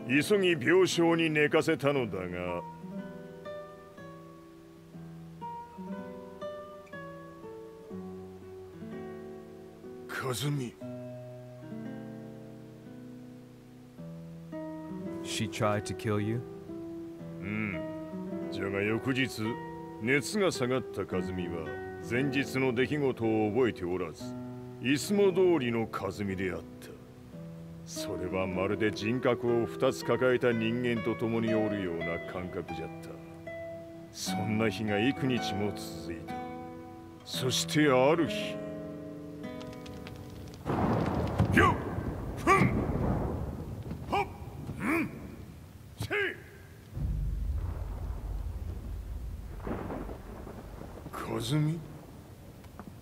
急ぎ病床に寝かせたのだが、和美。She tried to kill you? じゃが翌日、熱が下がった和美は前日の出来事を覚えておらず、いつも通りの和美であった。それはまるで人格を2つ抱えた人間と共におるような感覚じゃった。そんな日が幾日も続いた。そしてある日、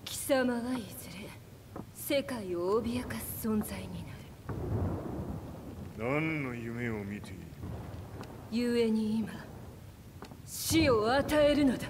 貴様はいずれ世界を脅かす存在になる。何の夢を見ている？故に今死を与えるのだ。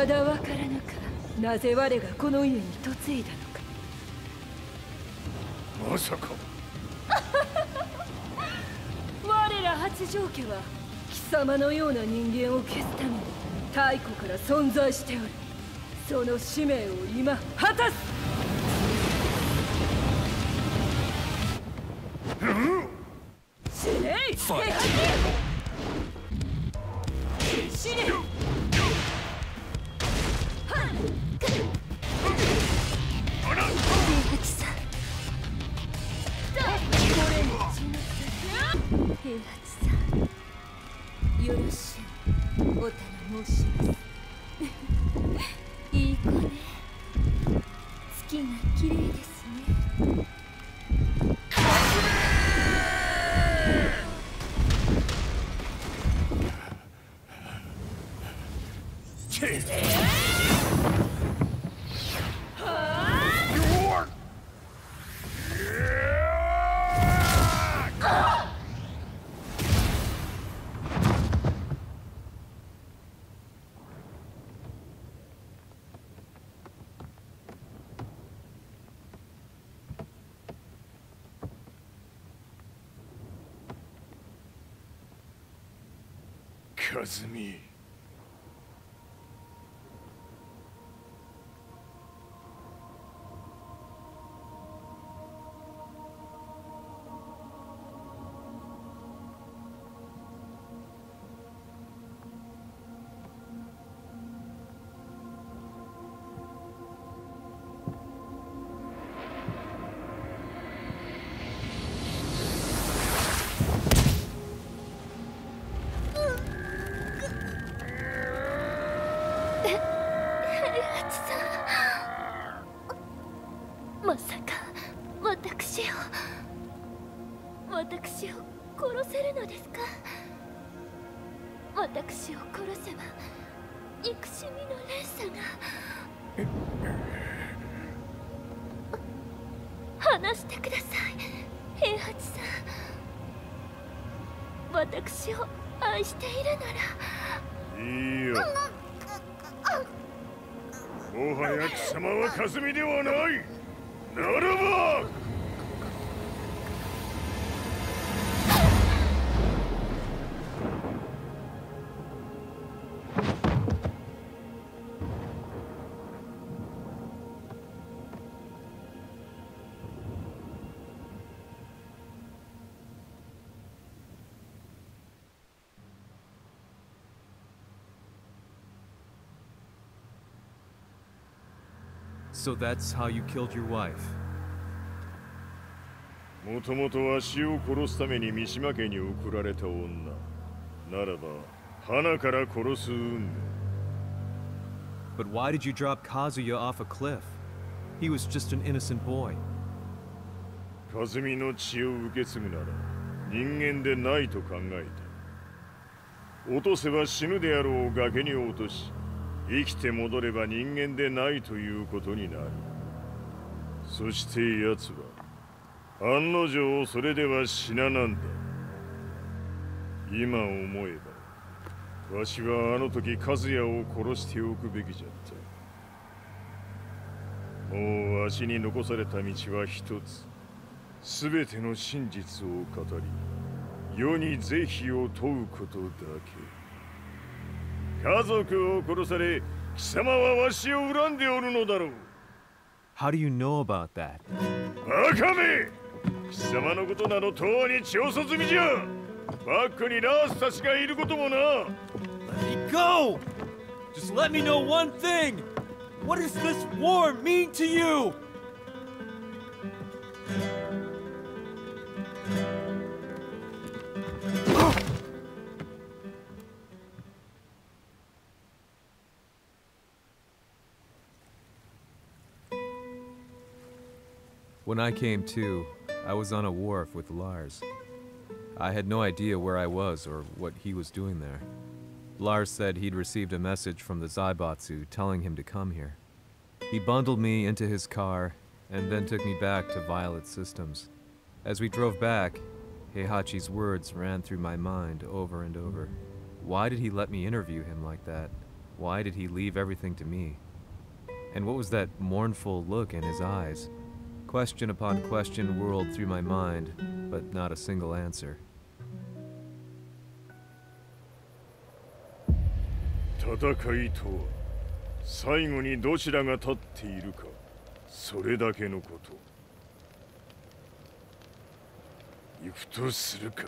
まだわからぬか。なぜ我がこの家に嫁いだのか。まさか我ら八丈家は貴様のような人間を消すために太古から存在しておる。その使命を今果たす。死ねい。死ね。平八さん、よろしゅうおたら申します。いい子ね。月が綺麗ですね。和美。まさか私を殺せるのですか。私を殺せば憎しみの連鎖が。話してください、平八さん。私を愛しているなら。いいよ。もはや貴様は和美ではない。ならばSo that's how you killed your wife. もともとわしを殺すために三島家に送られた女。ならば、花から殺す運命。But why did you drop Kazuya off a cliff? He was just an innocent boy. 和美の血を受け継ぐなら人間でないと考えた。落とせば死ぬであろう崖に落とし、生きて戻れば人間でないということになる。そして奴は案の定それでは死ななんだ。今思えばわしはあの時和也を殺しておくべきじゃった。もうわしに残された道は一つ。すべての真実を語り世に是非を問うことだけ。家族を殺され貴様はわしを恨んでおるのだろう。 How do you know about that? バカめ！貴様のことなどとうに調査済みじゃ。バックにナースたちがいることもな。 Let me go! Just let me know one thing! What does this war mean to you? When I came to, I was on a wharf with Lars. I had no idea where I was or what he was doing there. Lars said he'd received a message from the Zaibatsu telling him to come here. He bundled me into his car and then took me back to Violet Systems. As we drove back, Heihachi's words ran through my mind over and over. Why did he let me interview him like that? Why did he leave everything to me? And what was that mournful look in his eyes? Question upon question whirled through my mind, but not a single answer. 戦いとは最後にどちらが立っているか、それだけのこと。行くとするか。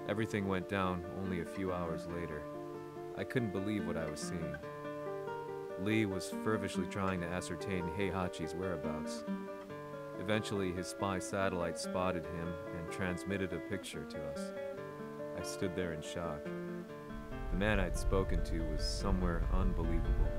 Everything went down only a few hours later. I couldn't believe what I was seeing. Lee was fervently trying to ascertain Heihachi's whereabouts. Eventually, his spy satellite spotted him and transmitted a picture to us. I stood there in shock. The man I'd spoken to was somewhere unbelievable.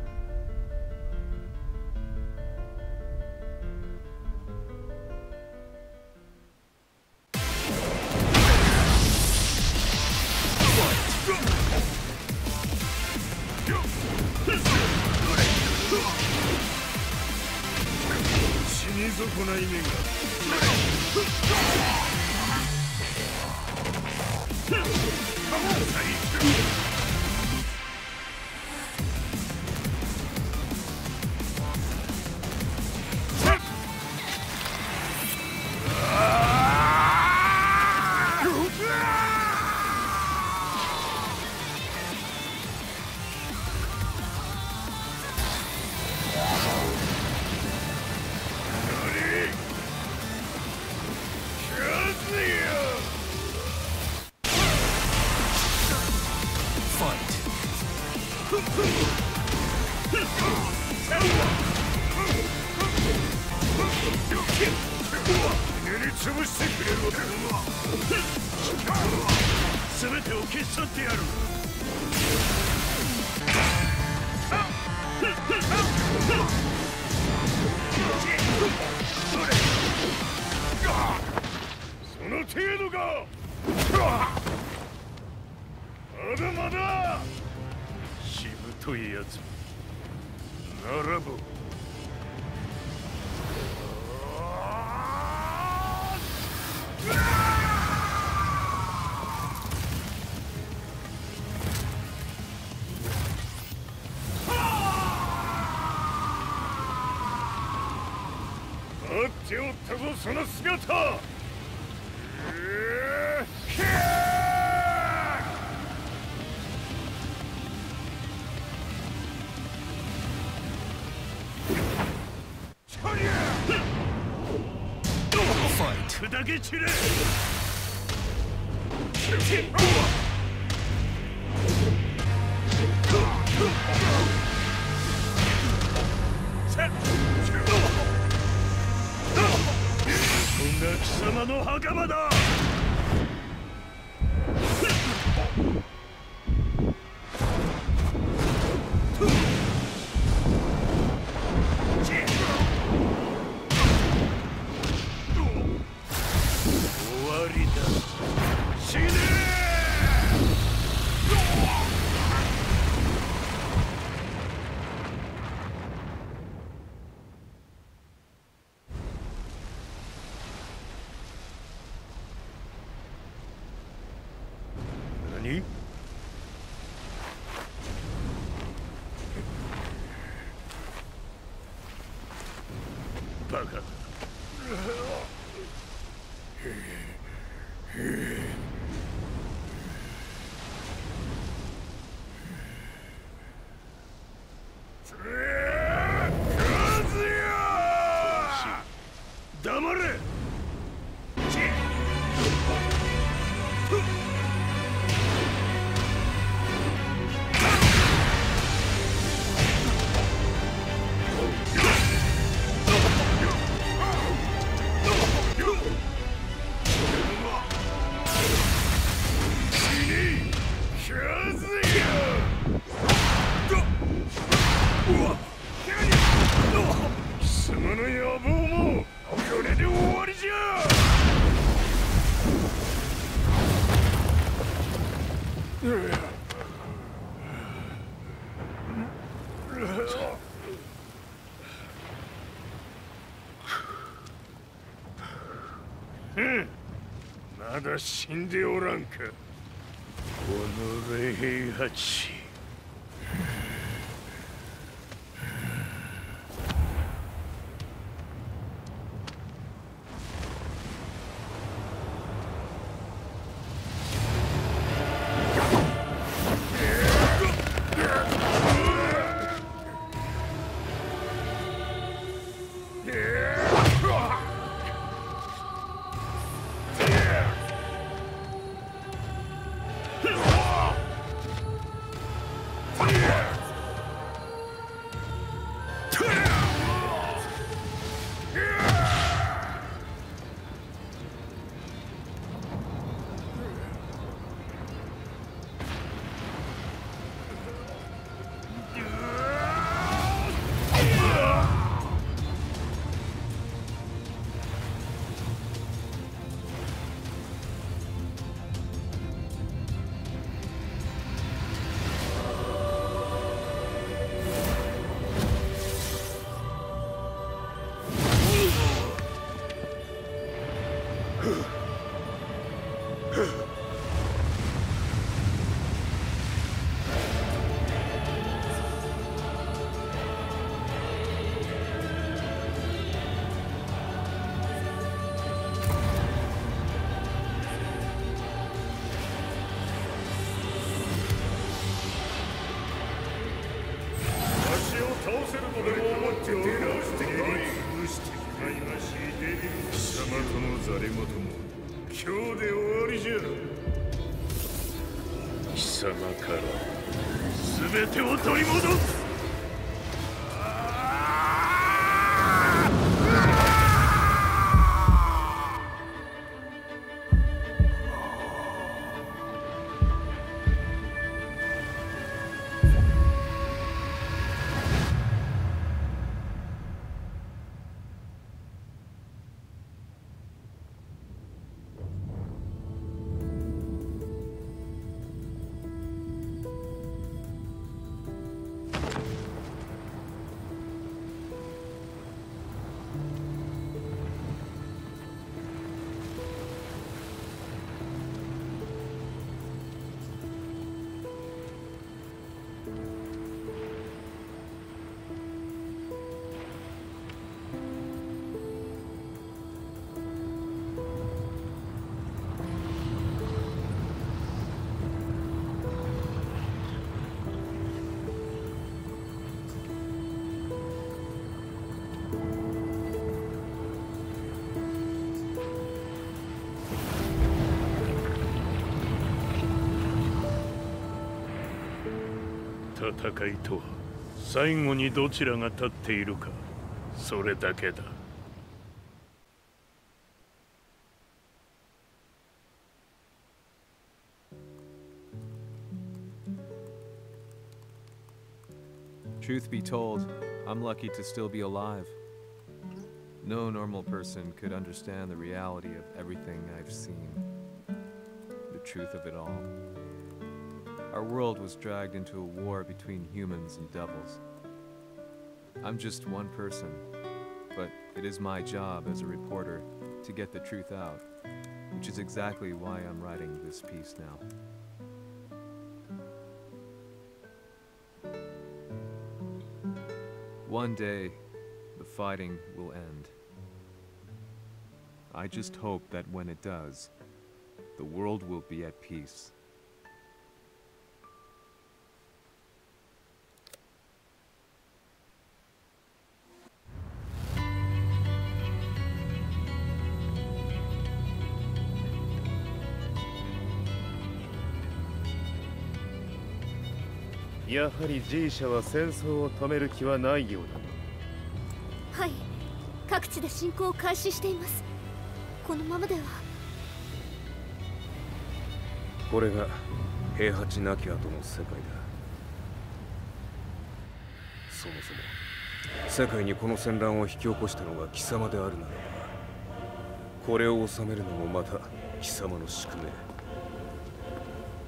まだ死んでおらんか。おのれ平八。全てを取り戻す。戦いとは最後にどちらが立っているか、それだけだ。Truth be told, I'm lucky to still be alive. No normal person could understand the reality of everything I've seen. The truth of it all. Our world was dragged into a war between humans and devils. I'm just one person, but it is my job as a reporter to get the truth out, which is exactly why I'm writing this piece now. One day, the fighting will end. I just hope that when it does, the world will be at peace.やはり G 社は戦争を止める気はないようだな。はい、各地で侵攻を開始しています。このままでは。これが平八なき後の世界だ。そもそも世界にこの戦乱を引き起こしたのが貴様であるならば、これを収めるのもまた貴様の宿命。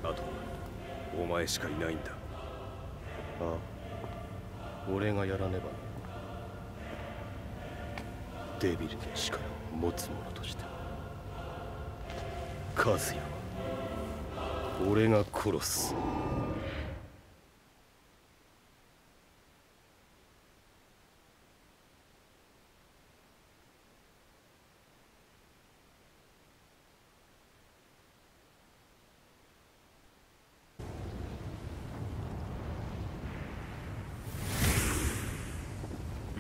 あとはお前しかいないんだ。ああ、俺がやらねばな。デビルの力を持つ者として。和也は俺が殺す。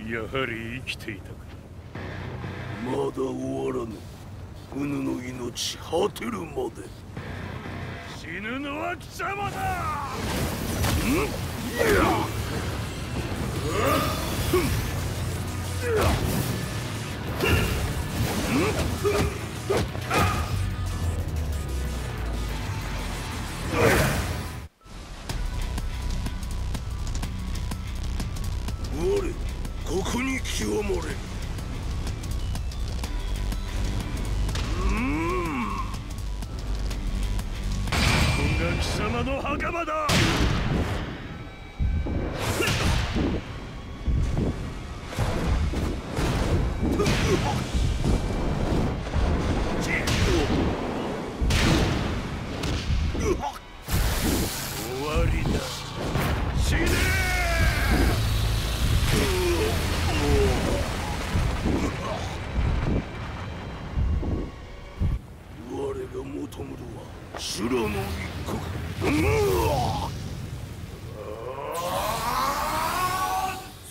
やはり生きていたか。まだ終わらぬ。うぬの命果てるまで。死ぬのは貴様だ。我ここに極まれ。ここが貴様の墓場だ。終わりだ。死ね我が求むるは修羅の一刻。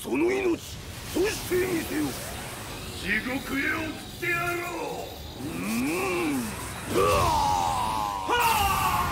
その命そしてみせよ。地獄へ送ってやろう。はあ